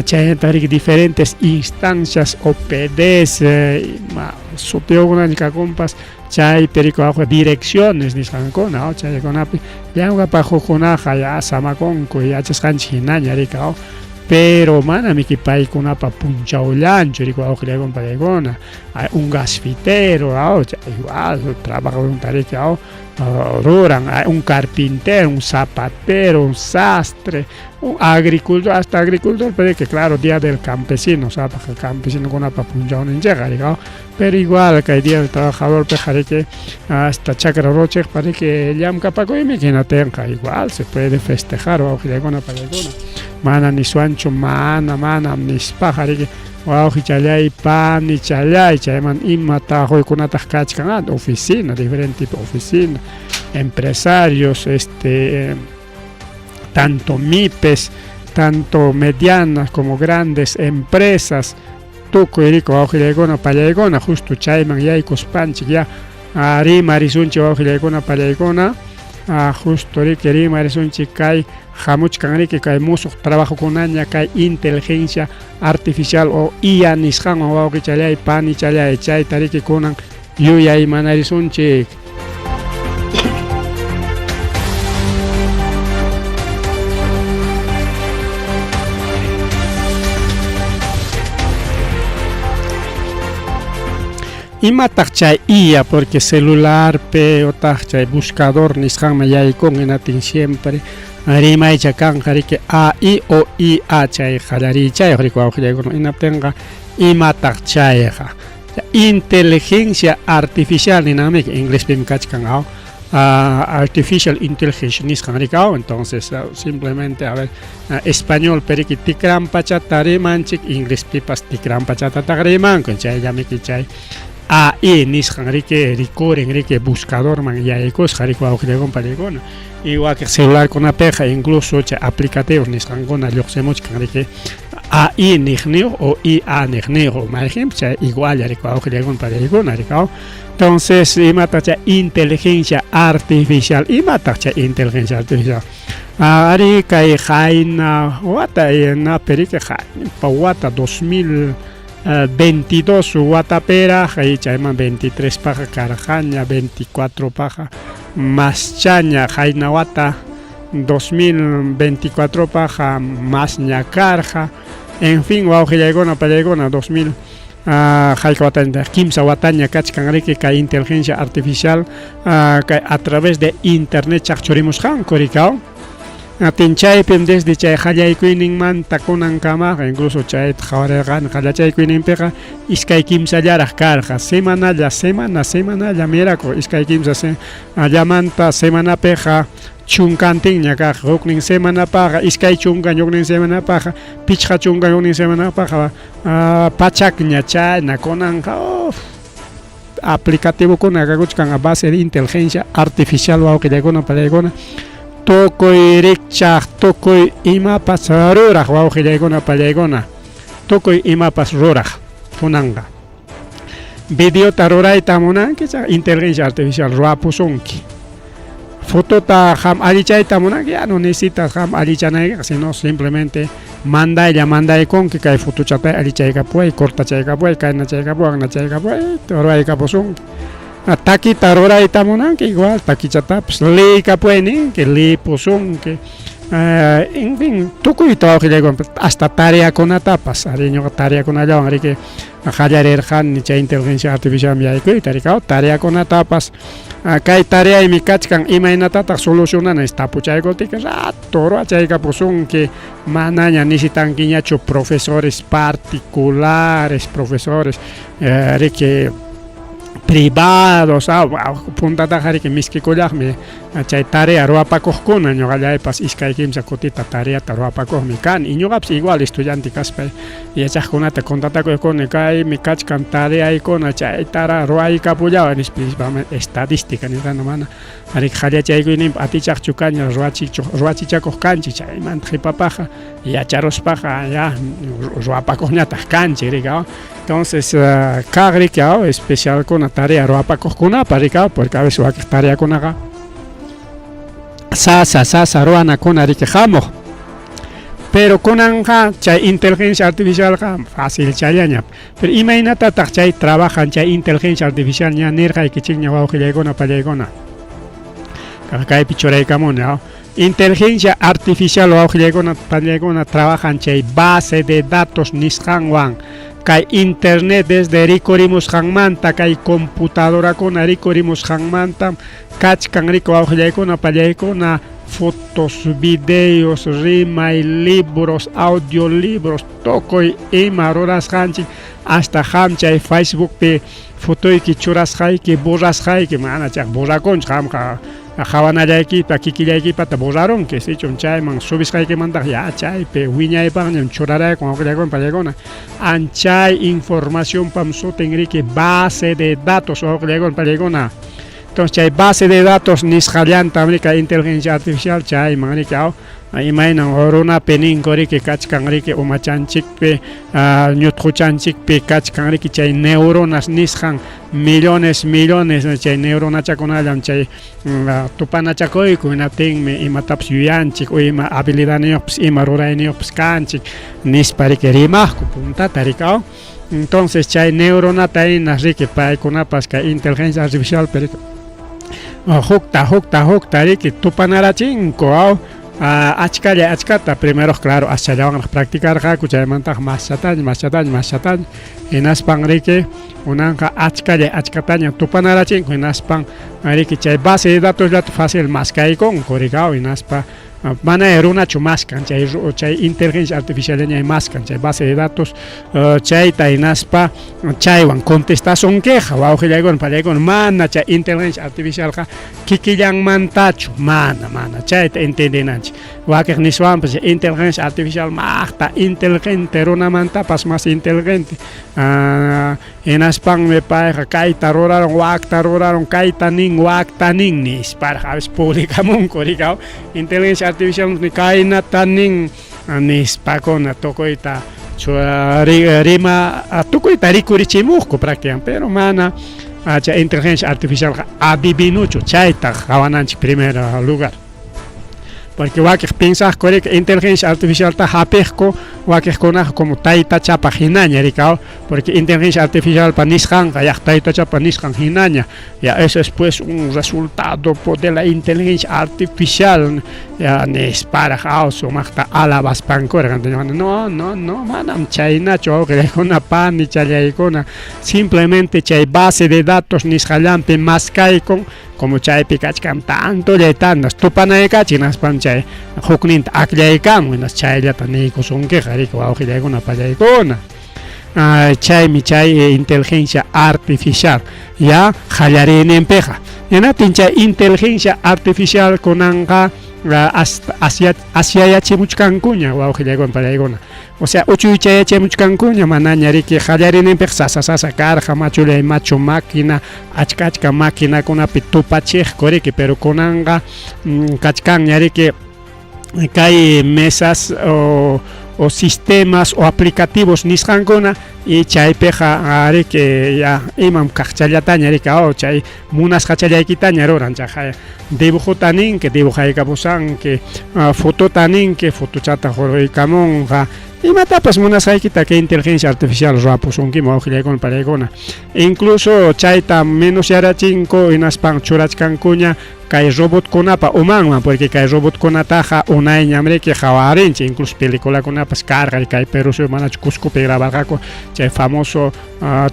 chayta riki diferentes instancias, OPDs, supiokunaña chay perico direcciones nisqankuna chaykunapi llank'apa hukkunaqa ya samakunku yachasqanchik hinaña rika pero manami paykunapa punchawllanchu rika wawqillaykuna palaykuna un gasfitero igual trabaja voluntario ruran un carpintero, un zapatero, un sastre, un agricultor, hasta agricultor, pero que claro, día del campesino, ¿sabes? El campesino con una papunja no llega, pero igual que el día del trabajador, pues que hasta chakra roche, para que llame capaco y me que no tenga, igual se puede festejar o alguna para alguna. Mana ni suancho, mana, mis pájaros. Wow, hichalay pan, hichalay, chayman imata hoy con atascachkan, oficina, diferente tipo de oficina, empresarios, tanto MIPES, tanto medianas como grandes empresas, tuco irico auxilegona palegona, justo chayman yaikos panchi ya, arima risunchi auxilegona palegona, justo rima risunchi kai hamuch kanriki kay musuq trabajo kunaña kay inteligencia artificial o IA nisqan wawqi chalay pani chalay chay tariki kunan yuyay manarisunchik imataq chay IA porque celular pe otaq chay buscador nisqanma yaykun inatin siempre rimay kanqa riki AI o IA chay qallarichay riku awqillaykuna inapenqa imataq chayqa inteligencia artificial ninamik inglespi kachkan artificial intelligence nisqan rikaw entonces simplemente a ver español periki tikran pachata rimanchik inglés pipas tikran pachata tagrimanku chay llamiki chay AI nisqan riki rikurin riki buscador man yaykos riku awqillaykuna palikuna igual que celular con apeja incluso aplicativos nisqankuna lluqsimuchkan riki AI niqniq o IA niqniq por ejemplo igual ya riku awqillaykuna palikuna rikaw entonces imatacha inteligencia artificial imatacha inteligencia artificial ari kay hayna wata na perike pa wata 2022 watapera hay chayman 23 paja carjaña 24 paja más chaña hayna wata 2024 paja más ñacarja en fin wawqillaykuna pallaykuna 2000 haykawatanya kimsa wataña kachkan riki kay inteligencia artificial kay a través de internet chaqchurimusqanku rikaw atinchaypim desde chay qallaykuyninmanta kunankamaqa incluso chay qawarayqan qallachaykuyninpiqa iskay kimsallaraq karqa semanalla miraku iskay kimsa allamanta semanapiqa chunkantinña kaq huknin semanapaqa iskay chunkan huknin semanapaqa pichqa chunkan huknin semanapaqa pachakña chayna kunanqa aplicativo kunaqa kuchkan a base de inteligencia artificial wawqillaykuna pallaykuna tukuy rikchaq tukuy imapas ruraq wawqillaykuna pallaykuna tukuy imapas ruraq kunanqa videota rurayta munanki inteligencia artificial ruwapusunki fotota ham alichayta munanki ya no necesitas ham alichanayqa sino simplemente mandaykunki kay fotochata alichaykapuay cortachaykapuay kaynachaykapuay aqnachaykapuay ruraykapusunki taquita rurayta munanki igual taquichatapas liykapuayninki lipusunki en fin tukuy trabajillaykunpi hasta tareakunatapas ariñuqa tareakunallawan riki qallarirqani chay inteligencia artificial yaykuyta rikaw tareakunatapas kay tareaymi kachkan imaynatataq solucionana tapuchaykutika rato ruwachaykapusunki manaña necesitankiñachu profesores particulares profesores riki privados, puntata jariki miskikullaqmi chay tarea ruwapakuqkuna ñuqallaypas iskay kimsa kutita tareata ruwapakuqmi kani y ñuqapas igual estudiante kaspay yachaqkunata contatakuykuni kaymi kachkan tareaykuna chaytara ruwaykapullawan principalmente estadística nisqana mana arik qhallachaykuynimpa atichaqchu kaña ruwachichakuq kanchik chaymanta qipapaqa yacharuspaqa ya ruwapakuqñataq kanchik rika. Entonces kaq rika especial kuna tarea ruwapakuqkunapa rika porque a veces wakiq tareakunaqa sasa ruwanakuna rikihamuq pero kunanqa chay inteligencia artificialqa fácil chayllaña pero imaynatataq chay trabajan chay inteligencia artificial ña nirqaykichik ña wawqillaykuna pallaykuna kaypi churaykamuni inteligencia artificial wawqillaykuna pallaykuna trabajan chay base de datos nisqanwan kay internet desde rikurimusqanmanta kay computadorakuna rikurimusqanmanta kachkan riku wawqillaykuna pallaykuna fotos, videos, rimay, libros, audiolibros, tokoy ima rurasqanchik hasta hamchay Facebookpi fotoyki churasqayki borrasqayki mana chaq borrakunchik hamqa qhawanallaykipa kikillaykipata borrarunki sichun chayman subisqaykimantaq ya chaypi wiñaypaqñam churaraykun wawqillaykuna pallaykuna anchay informacionpam sutin riki base de datos wawqillaykuna pallaykuna. Entonces chay base de datos nisqallantam rika inteligencia artificial chayman rika imaynan runapi ninku riki kachkan riki umachanchikpi ñutquchanchikpi kachkan riki chay neuronas nisqan millones chay neuronachakunallam chay tupanachakuyku hinaptinmi imatapas yuyanchik o ima habilidadniyuqpis ima rurayniyuqpis kanchik nispa riki rimaqku puntata rika. Entonces chay neuronata hina riki paykunapas kay inteligencia artificial rika hukta riki tupanarachinku achkata primero claro aschallawan practicarqaku chaymantaq mashchataña hinaspan riki unanqa achkataña tupanarachinku hinaspan riki chay base de datos llata fácil maskaykunku rika hinaspa mana runachu maskan chay inteligencia artificial ña maskan chay base de datos chayta hinaspa chaywan contestación queja wawqillaykuna pallaykuna mana chay inteligencia artificialqa kikillanmantachu mana chayta entendinanchik wakiq niswanpas inteligencia artificial maqta inteligente runamantapas más inteligente hinaspanmi payqa kayta ruraron wakta ruraron kayta nin wakta nin nisparqa a veces publicamunku rika inteligencia artificial ni kaynata nin nispakuna tukuyta rima tukuyta rikurichimuqku prácticamente pero mana chay inteligencia artificial adivinuchu chayta qawananchik primer lugar porque wakiq pensaqku rika inteligencia artificialta hapiqku wakiqkunaqa como tayta chapa hinaña rika porque inteligencia artificial pa nisqanqa yaq tayta chapa nisqan hinaña ya eso es pues un resultado de la inteligencia artificial ya nisparqa sumaqta alabaspankura no manam chaynachu wawqillaykuna pani challaykuna simplemente chay base de datos nisqallampi maskaykun como chaypi kachkan tanto llaytanas tupanaykachi naspan chay hukninta aklaykamun hinas chayllata niykusunkiqa rika wawqillaykuna pallaykuna chaymi chay inteligencia artificial ya qallarininpiqa hinatin chay inteligencia artificial kunanqa asyayachimuchkankuña wawqillaykuna pallaykuna o sea uchuychayachimuchkankuña manaña riki qallarininpiqa sasa karqa machullay machu máquina achka maquinakunapi tupachiqku riki pero kunanqa kachkanña riki kay mesas o sistemas o aplicativos nisqankuna y chaypiqa riki ya imam kaqchallataña rika chay munasqachallaykitaña ruran chay dibujuta ninki dibujaykapusanki fotota ninki fotochata huruykamunqa imatapas munasqaykita kay inteligencia artificial ruwapusunkimi wawqillaykuna pallaykuna incluso chayta menos yarachinku hinaspan churachkankuña kay robotkunapa umanman porque kay robotkunataqa unayñam riki qawarinchik incluso peliculakunapas karqa kay Perupi manachu Cuscopi grabarqaku chay famoso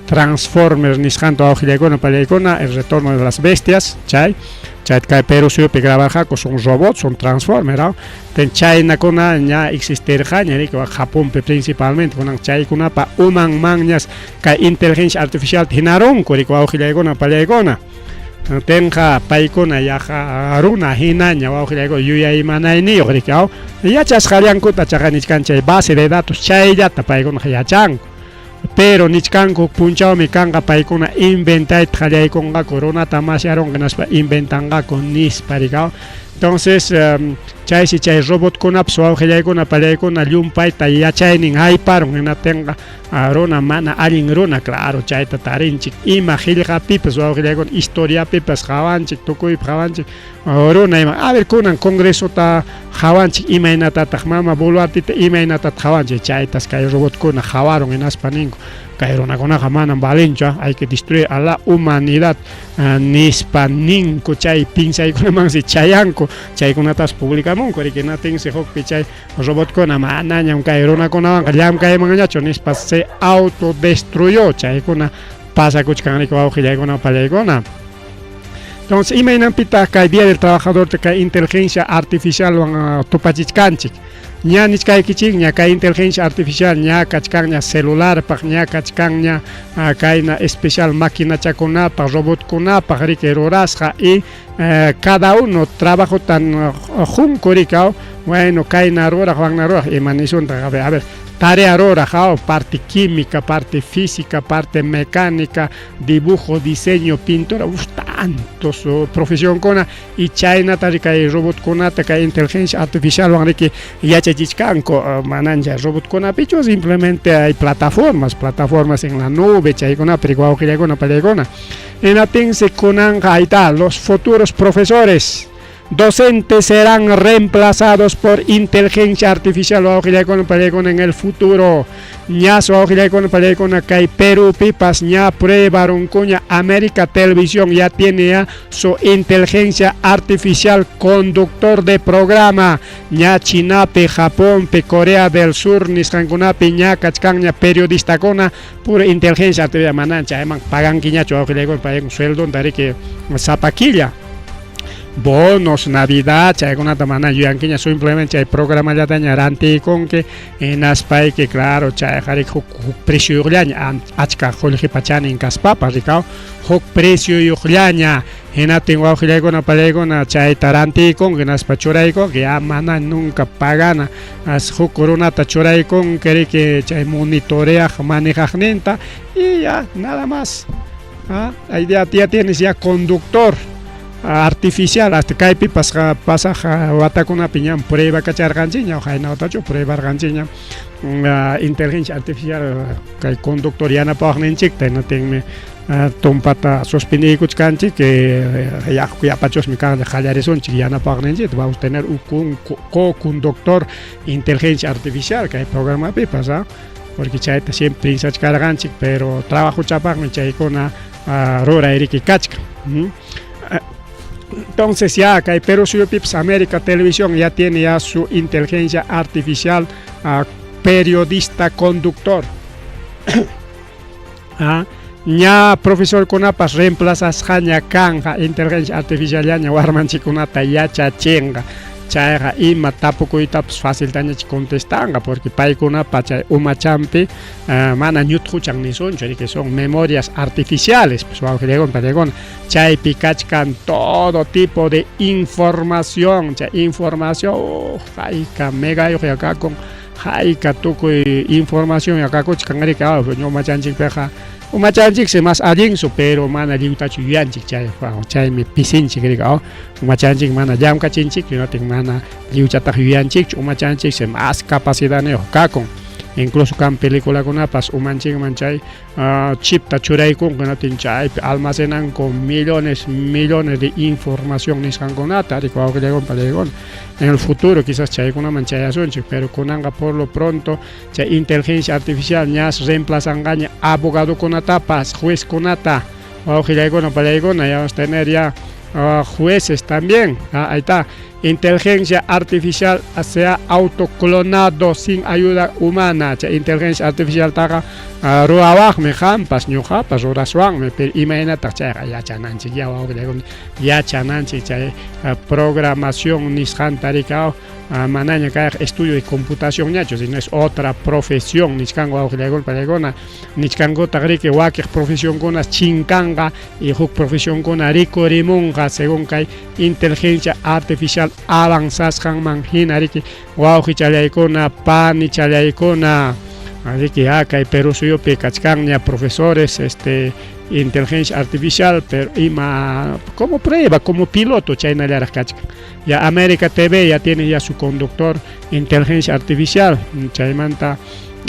Transformers nisqanta wawqillaykuna pallaykuna el retorno de las bestias chay chay kay Perú suyupi grabajako son robots, son transformer, ten chaynakuna ña existirqa ñarik Japonpi principalmente kunan chaykunapa umanmanñas kay inteligencia artificial hinarunku riku awqillaykuna pallaykuna tenqa paykuna yaqa runa hinaña wawqillaykuna yuyaymanayniyoq rikaw yachasqallankuta chaqa nichkanchay base de datos chayllata paykuna yachanku pero nichkanku punchawmi kanqa paykuna inventayta qallaykunqaku runata masharonqa naspa inventanqaku nispa rikaw entonces chaysi chay robotkunapas wawqillaykuna pallaykuna llumpayta yachaynin hayparon hinatenqa runa mana allin runa claro chayta tarinchik ima qillqapipas wawqillaykuna historiapipas qawanchik tukuypi qawanchik runa ima a ver kunan congresota qawanchik imaynatataq mama Boluartita imaynatataq qawanchik chaytas kay robotkuna qawaron hinaspa ninku kay runakunaqa manan valinchu hay que destruir a la humanidad nispa ninku chay pinsaykunamansi chayanku chaykunatas publicamunku rikinatinsi hukpi chay robotkuna manañam kay runakunawanqa llamkaymanñachu nispa se autodestruyó chaykuna pasakuchkanriku wawqillaykuna pallaykuna. Entonces imaynanpita kay Día del Trabajador kay inteligencia artificial tupachichkanchik ña nichkaykichik ña kay inteligencia artificial ña kachkanña celularpaq ña kachkanña kayna especial maquinachakunapaq robotkunapaq riki rurasqa y cada uno trabajo tan junco rikaw bueno kayna ruraq wanna ruraq imanisunta a ver tarea ruraq parte química, parte física, parte mecánica, dibujo, diseño, pintura, tantos profesión kuna y chaynata kay robot kunata kay inteligencia artificial wanriki yachachiskanko mananja robot kuna pichu simplemente hay plataformas en la nube chaykuna priguawqillaykuna pallaykuna enatinsi kunanqa ayta los futuros profesores docentes serán reemplazados por inteligencia artificial en el futuro. Ña kay Perú pipas ña pruebaron cuña América Televisión ya tiene ya su inteligencia artificial conductor de programa. Ña Chinapi, Japón, Corea del Sur, niskankunapi ña kachkanña periodista kona pura inteligencia artificial manancha eman pagan kiñacho pagan sueldo dariki zapaquilla. Bonos, Navidad, chaykunata mana yuyankiña simplemente chay programa llataña rantikunki enaspay que claro chay qhari huk precio yuqllaña achka qullqipachanin kaspapas rikaw huk precio yuqllaña hinatin wawqillaykuna pallaykuna chayta rantikunki naspa churaykunki mana nunca pagana huk runata churaykunki riki chay monitoreaq manejaqninta y ya nada más la idea ya tienes ya conductor artificial hasta kaypi pasa watakuna piñan prueba kacharqanchiña o hayna watachu prueba arqanchiña inteligencia artificial kay conductor yanapawaqninchik taynatinmi tumpata suspendikuchkanchik yapachusmi kan qallarisunchik yanapawaqninchik vamos a tener un co-conductor inteligencia artificial kay programapi pasa porque chayta siempre insachkarqanchik pero trabajo chapaqmi chaykuna rura iriki kachka. Entonces ya que Perú Suyupips América Televisión ya tiene ya su inteligencia artificial periodista conductor. Ya profesor kunapas reemplazas haña kanja inteligencia artificial ya warmanchikunata yacha chenga chayqa ima tapukuytapas fácil tañachi contestanga porque paykunapa chay umachampi mana ñutquchan nisunchu que son memorias artificiales pues wawqillaykuna chaypi kachkan todo tipo de información chay información hayka megayuq yakakun hayka tukuy información yakakuch kanrika ñawmachanchikpiqa umachanchiksi más allinsu pero mana liwtachu yuyanchik chaymi pisinchik rika umachanchik mana llamkachinchik yunatin mana liwchataq yuyanchik umachanchiksi más capacidadniyuq kakun incluso kan películakunapas umanchikman chay chipta churaykunku yunatin chaypi almacenanku millones de información nisqankunata rika wawqillaykuna pallaykuna en el futuro quizás chaykunaman chayasunchik pero kunanqa por lo pronto chay inteligencia artificial ñas reemplazanqaña abogadokunatapas juezkunata wawqillaykuna pallaykuna ya vamos a tener ya jueces también. Ahí está. Inteligencia artificial sea autoclonado sin ayuda humana. Inteligencia artificial taga ruawak me jampas ñuqapas ruraswanmi, pero imaynata chayqa yachananchik yachananchik chay programación nisqanta rikaw manaña kay estudio de computación ñachu, sino es otra profesión nisqanqa wawqillaykuna nisqankutaq riki wakiq profesión kuna chinkanga y huk profesión kuna rikurimunqa según kay inteligencia artificial avanzasqanman hina riki wawqi challaykuna pani challaykuna así que acá hay Perú suyo pecachcaña profesores inteligencia artificial pero como prueba como piloto China ya América TV ya tiene ya su conductor inteligencia artificial chaymanta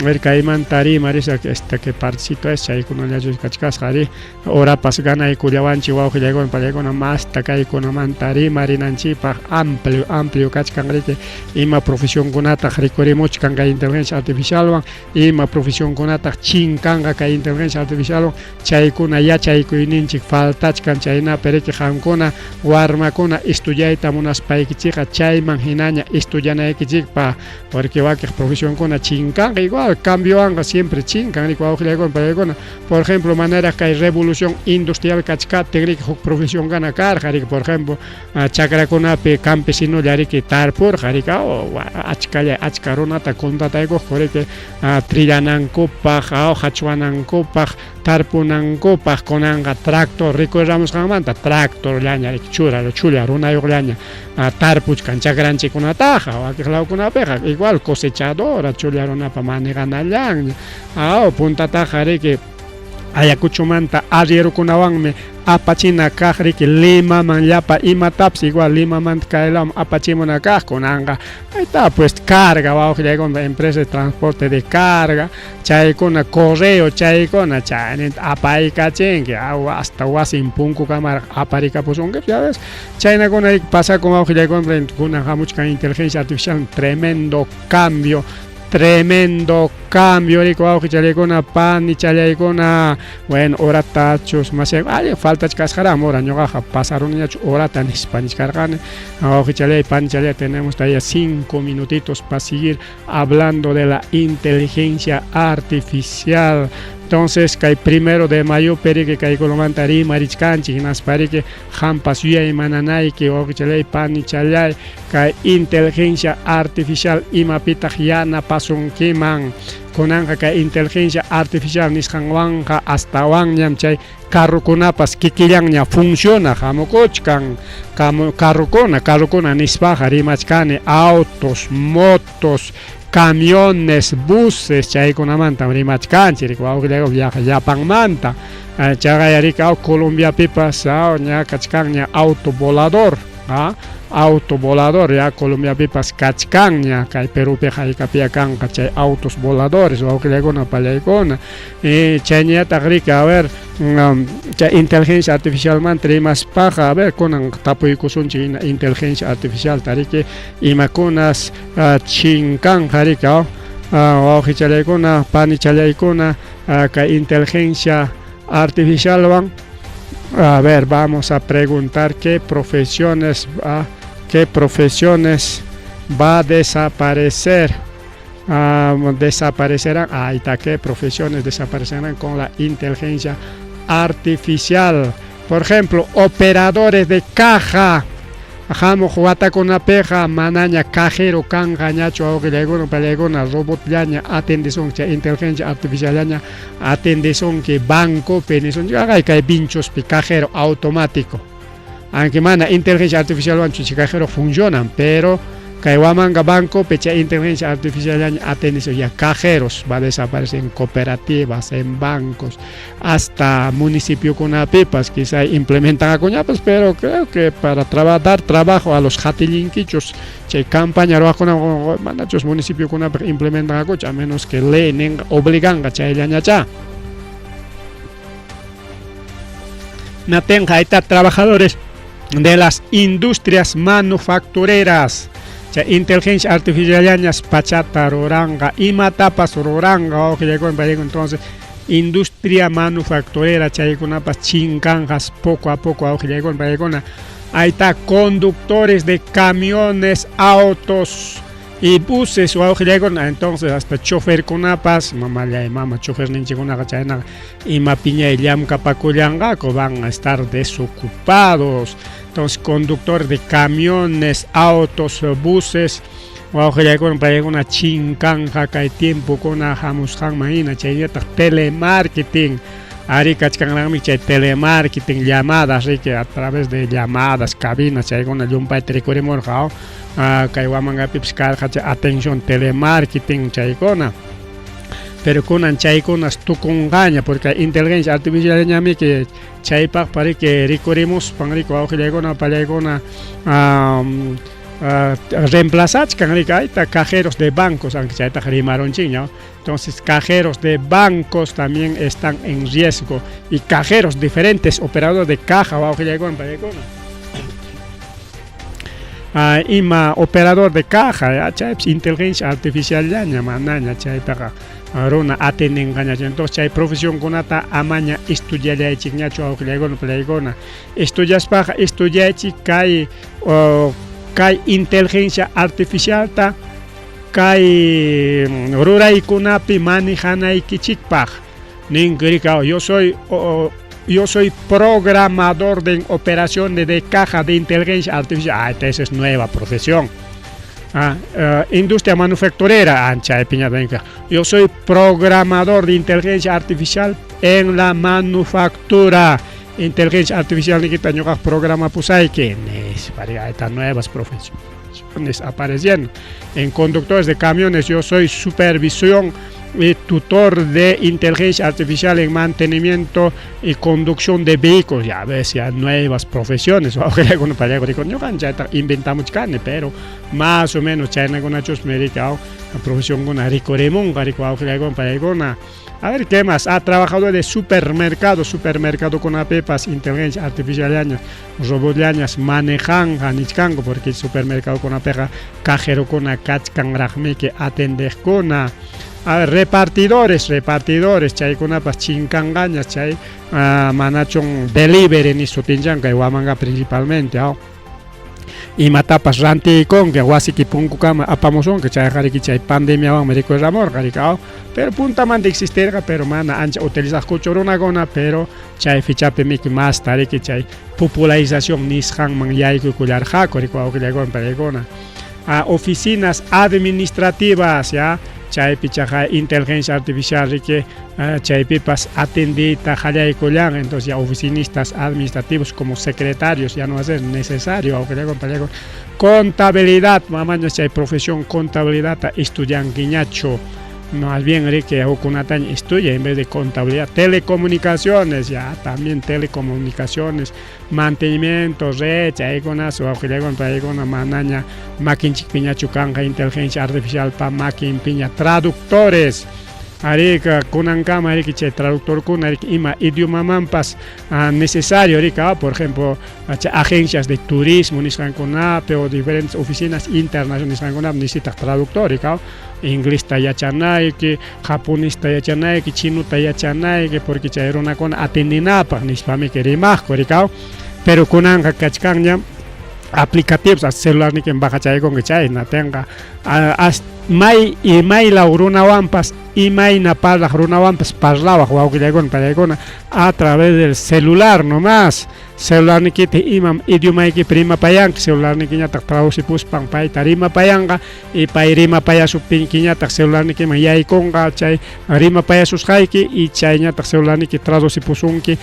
ver kaimantari marisa que parcito es chay kuno ya kachkas hari ora pas gana y kuyawanchi wao hilagon palegona más takai kuno mantari marinanchi pa amplio kachkangrike ima profesión kunata rikorimuch kanga inteligencia artificial wan ima profesión kunata chinkanga ka inteligencia artificial chay kuna ya chay kuininchi faltach kan chayna pereke hankuna warmakuna estudiaita munas paikichiqa chayman hinaña estudiana ekichikpa porque wakik profesión kuna chinkanga igual cambio anga siempre chinkan por ejemplo manera que hay revolución industrial kachka técnica profesión gana carga por ejemplo chakrakunapi campesino yari que tarpur jarika o achkaronata kontatayko joreke trillanankupak o hachuanankupak tarpunankupaq kunanga tractor recorramos gamanta tractor llaña chula runayuq llaña tarpuchkan chakranchikunataqa wakiqlawkunapiqa igual cosechadora chullarunapa manejanallanña puntataqa riki Ayacuchumanta arrierukunawanmi apachina kaq riki Limaman llapa imatapas igual Limaman kaylawan apachimuna kaq kunanga ahí está pues carga wawqillaykuna empresa de transporte de carga chaykuna correo chaykuna chaynin apaykachinki hasta wasin punkukamara aparikapusunki ya ves chaynakuna pasa con wawqillaykuna kunan hamuchkan inteligencia artificial tremendo cambio rico auki challaykuna pani challaykuna bueno horatachus más falta chascara mora ñoqaqa pasaron ñachu horata nispanis karqani auki challay pani challay tenemos todavía 5 minutitos para seguir hablando de la inteligencia artificial. Entonces, que 1 de mayo, perique que colomantari marichkanchi, nas perique hampas y mananay que ochalay pani chalay, que inteligencia artificial imapita yana pasun kiman, konanga que inteligencia artificial nishanwanka hasta wanyam chay carrukunapas kikillanña funciona hamukuchkan carrukuna nispaja rimachkani autos, motos, camiones, buses, chaykunamanta rimachkanchik wawqillaykuna viaja llapanmanta chaqayarika Colombia pipas ña kachkanña auto volador ya Colombia pipas kachkanña kay Perupi haykapia kanqa chay autos voladores wawqillaykuna pallaykuna chayñataq rika a ver chay inteligencia artificial manta rimaspaqa a ver kunan tapuykusunchik inteligencia artificial tariki imakunas chinkanqa rika wawqichallaykuna pani challaykuna kay inteligencia artificial wan a ver vamos a preguntar qué profesiones va a desaparecer desaparecerán ahí está qué profesiones desaparecerán con la inteligencia artificial. Por ejemplo, operadores de caja jamo juata con una peja manaña cajero kanga ñacho awqillaykuna pallaykuna robot llaña atendison cha inteligencia artificial llaña atendison que banco penison kay pinchos pi cajero automático aunque mana inteligencia artificial wanchu cajero funcionan pero kay wamanga banco pecha inteligencia artificial llaña atendison ya cajeros va a desaparecer en cooperativas en bancos hasta municipio kunapipas quizá implementan akuñapas pero creo que para dar trabajo a los jatilinkichos chay campaña ruwaqkuna manachos municipio kunapi implementan akucha a menos que ley obliganga chay llañacha natenqa hayta trabajadores de las industrias manufactureras inteligencia artificial llañas pachata ruranga imatapas ruranga entonces industria manufacturera chaykunapas chinkanjas poco a poco augillaykuna paykuna. Ahí está, conductores de camiones, autos y buses o augillaykuna, entonces hasta chofer kunapas, mama chofer ninchikunaqa chayna ima piñay llamkapakullanqaku van a estar desocupados. Entonces conductores de camiones, autos, buses o augillaykuna paykuna chinkanja kay tiempo kuna hamusqanman hina chaynataq telemarketing. Ari kachkanrami chay telemarketing, llamadas, que a través de llamadas, cabinas, chaykuna llumpayta rikurimurqa kay wamangapipas karqa atención telemarketing chaykuna. Pero kunan chaykunas tukunqaña porque inteligencia artificial ñami que chaypaq pari que rikurimos panriku augillaykuna pallaykuna reemplazados con cajeros de bancos, aunque ya está rimaronchiño. Entonces cajeros de bancos también están en riesgo y cajeros diferentes, operadores de caja o ima operador de caja, inteligencia artificial ya ñamanaña chaytaqa runa atenden gañacho. Entonces chay profesión kunata amaña estudiaychik ñachu awqillaykuna pallaykuna estudiaspaqa estudiaychik kay inteligencia artificial ta kay ruraykunapi manejanaykichikpaq ninkirika yo soy programador de operación de caja de inteligencia artificial. Esa es nueva profesión. Industria manufacturera, yo soy programador de inteligencia artificial en la manufactura. Inteligencia artificial ni programa pusay que hay nuevas profesiones apareciendo. En conductores de camiones yo soy supervisión y tutor de inteligencia artificial en mantenimiento y conducción de vehículos. Ya ves, ya nuevas profesiones. Inventamos carne, pero más o menos China con hechos medicados la profesión con ricoremón, a ver qué más. Trabajador de supermercado con apepas, inteligencia artificial, robot manejan, porque el supermercado con apeja, cajero con a kachkan rajme que atender con repartidores, chaykunapas chinkangañas, chay manachon delivery ni sutinjanka y wamanga principalmente. Y matapas ranti con que wasiki punku kama apamoson que chay hariki chay pandemia wa médico el amor harikao pero punta man de existir pero mana ancha utilizar cochorona gona pero chay fichape miki más tariki chay popularización nishan man yaiku kular ha koriko kulegon peregona oficinas administrativas ya chay pichaja inteligencia artificial que chay pipas atendita jalay kulan. Entonces ya oficinistas administrativos como secretarios ya no va a ser necesario contabilidad mamaña chay profesión contabilidad estudian guiñacho más bien que Okunatan estudia en vez de contabilidad. Telecomunicaciones, ya también telecomunicaciones, mantenimiento, red, chayconas o auxiliagon para manaña, maquinchik piña chukanga, inteligencia artificial para maquin piña, traductores. Arika kunankama ariki che traductor kun ariki ima idioma mampas necesario arika por ejemplo agencias de turismo niskan kunape o diferentes oficinas internacionales niskan kunap necesita traductor arika inglés tayachanay que japonés tayachanay que chino tayachanay que porque chayrona con atendinapa nispami que rimaq arika pero kunanka kachkanya aplicativos a celular ni que baja chay con que chay na tenga mai la uruna wampas y mai na parla uruna wampas parlaba o que con para a través del celular nomás celular ni que te imam idioma que prima payang celular ni que ya traduce pues pang pay tarima payanga y pairima paya su pinquiña ta celular ni que mayai conga chay rima paya sus haiki y chayña ta celular ni que traduce pues un que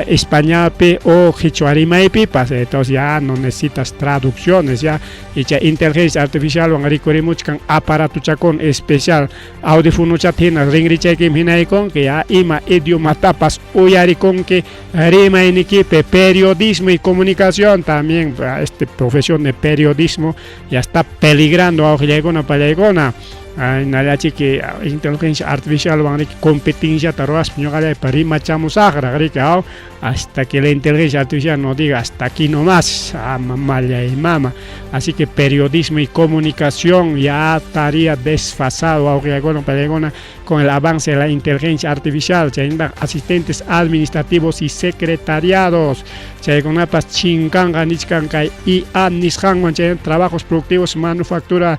español pe o hichuarima y pipas. Entonces ya no necesitas traducciones ya y ya inteligencia artificial van a recurrir mucho con aparato chacón especial audífono chatina ringri chekim hinay con que ya ima idioma tapas uyari con que rima en equipe periodismo y comunicación también esta profesión de periodismo ya está peligrando a Ojilegona Palegona. Nada que inteligencia artificial van a competencia taroas ñogale parima chamusagra hasta que la inteligencia artificial no diga hasta aquí nomás mamá y mama así que periodismo y comunicación ya estaría desfasado con el avance de la inteligencia artificial, asistentes administrativos y secretariados, y trabajos productivos, manufactura,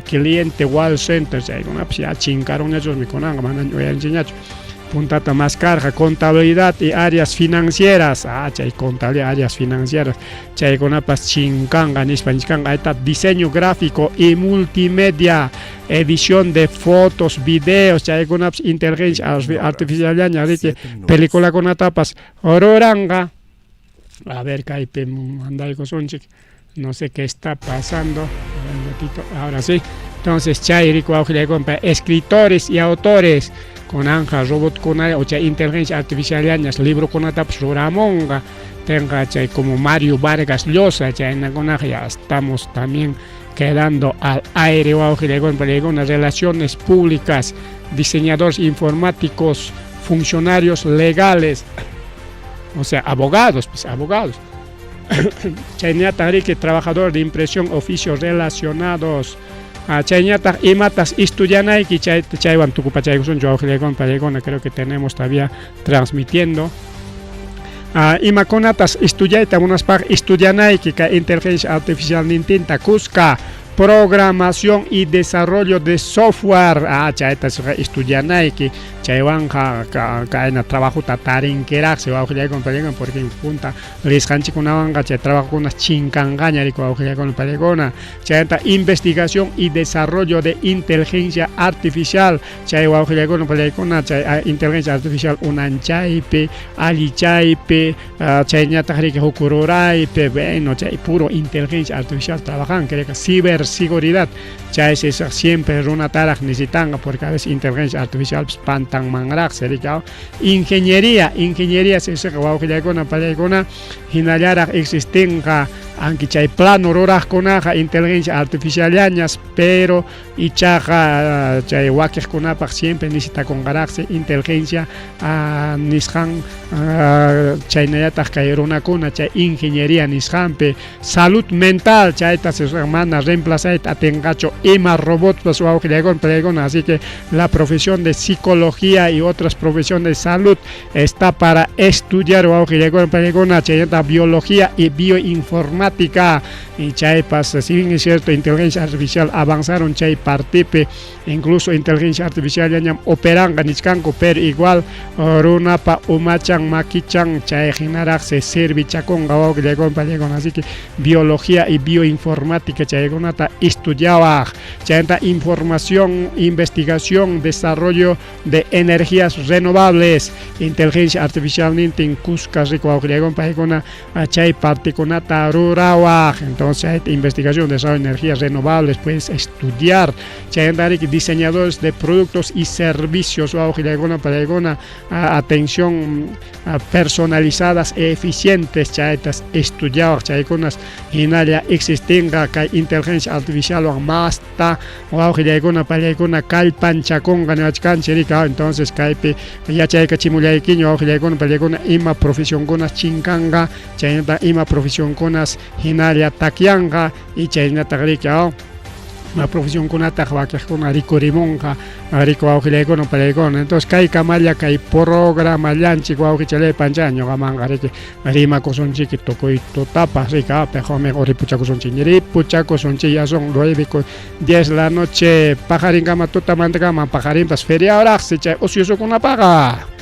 cliente wall center, puntata más carga, contabilidad y áreas financieras, contabilidad, áreas financieras, diseño gráfico y multimedia, edición de fotos, videos, inteligencia artificial, película con etapas, ororanga, a ver, no sé qué está pasando, ahora sí, entonces, escritores y autores, con anja robot con inteligencia artificial libro con ramonga tenga como Mario Vargas Llosa ya estamos también quedando al aire relaciones públicas, diseñadores informáticos, funcionarios legales, o sea, abogados trabajador de impresión, oficios relacionados, Chayñata y matas estudianay que chaywan tucupachaygusun yo creo que tenemos todavía transmitiendo y maconatas estudiaita unas par estudianay que inteligencia artificial nintinta Cusca programación y desarrollo de software chaytas estudianay que chaywan en trabajo tatarin que se va a porque en punta les canchi con una trabajo con unas chincangaña y con palegona chayta investigación y desarrollo de inteligencia artificial chaywa con palegona inteligencia artificial unan chaype ali chaype chayñata que hokuroraipe bueno chay puro inteligencia artificial trabajan que ciberseguridad chay es siempre una tarea necesitan porque a veces inteligencia artificial pantan mangrax ingeniería se se con palegona hinalara existen aunque chay plano roras con inteligencia artificial pero y chaja chay wakis con siempre necesita con garaxe inteligencia nishan chaynayata kayruna kuna chay ingeniería nishampe salud mental chayta se hermana reemplazar atengacho ima robot pues así que la profesión de psicología y otras profesiones de salud está para estudiar biología y bioinformática y chaypas si bien es cierto inteligencia artificial avanzaron chay partipe incluso inteligencia artificial ya operanga niskanko pero igual runapa umachan makichan chay generar se sirve chakon así que biología y bioinformática chay gonata estudiaba chayta información investigación desarrollo de energías renovables inteligencia artificial nintin Cusca rico chay particonata rurawa entonces investigación desarrollo de energías renovables puedes estudiar diseñadores de productos y servicios atención personalizadas e eficientes chaytas estudiar chayconas hinalia existenga inteligencia artificial o más ta calpan chaconga entonces caipe ya chayka chimulaiquiño ima profesión conas chincanga chayta ima profesión conas hinalia taquianga y chaynata la profesión con atajwa que con rico rimonja rico augilegono palegono entonces kai kamalla kai programa llanchi guauchele panchaño gamanga rima coson chiquito coito tapa rica pejo mejor ripucha coson chiñiri pucha coson ya son 9:10 la noche pajarín gama tota mantega pajarín pas feria ahora se ocioso con la paga.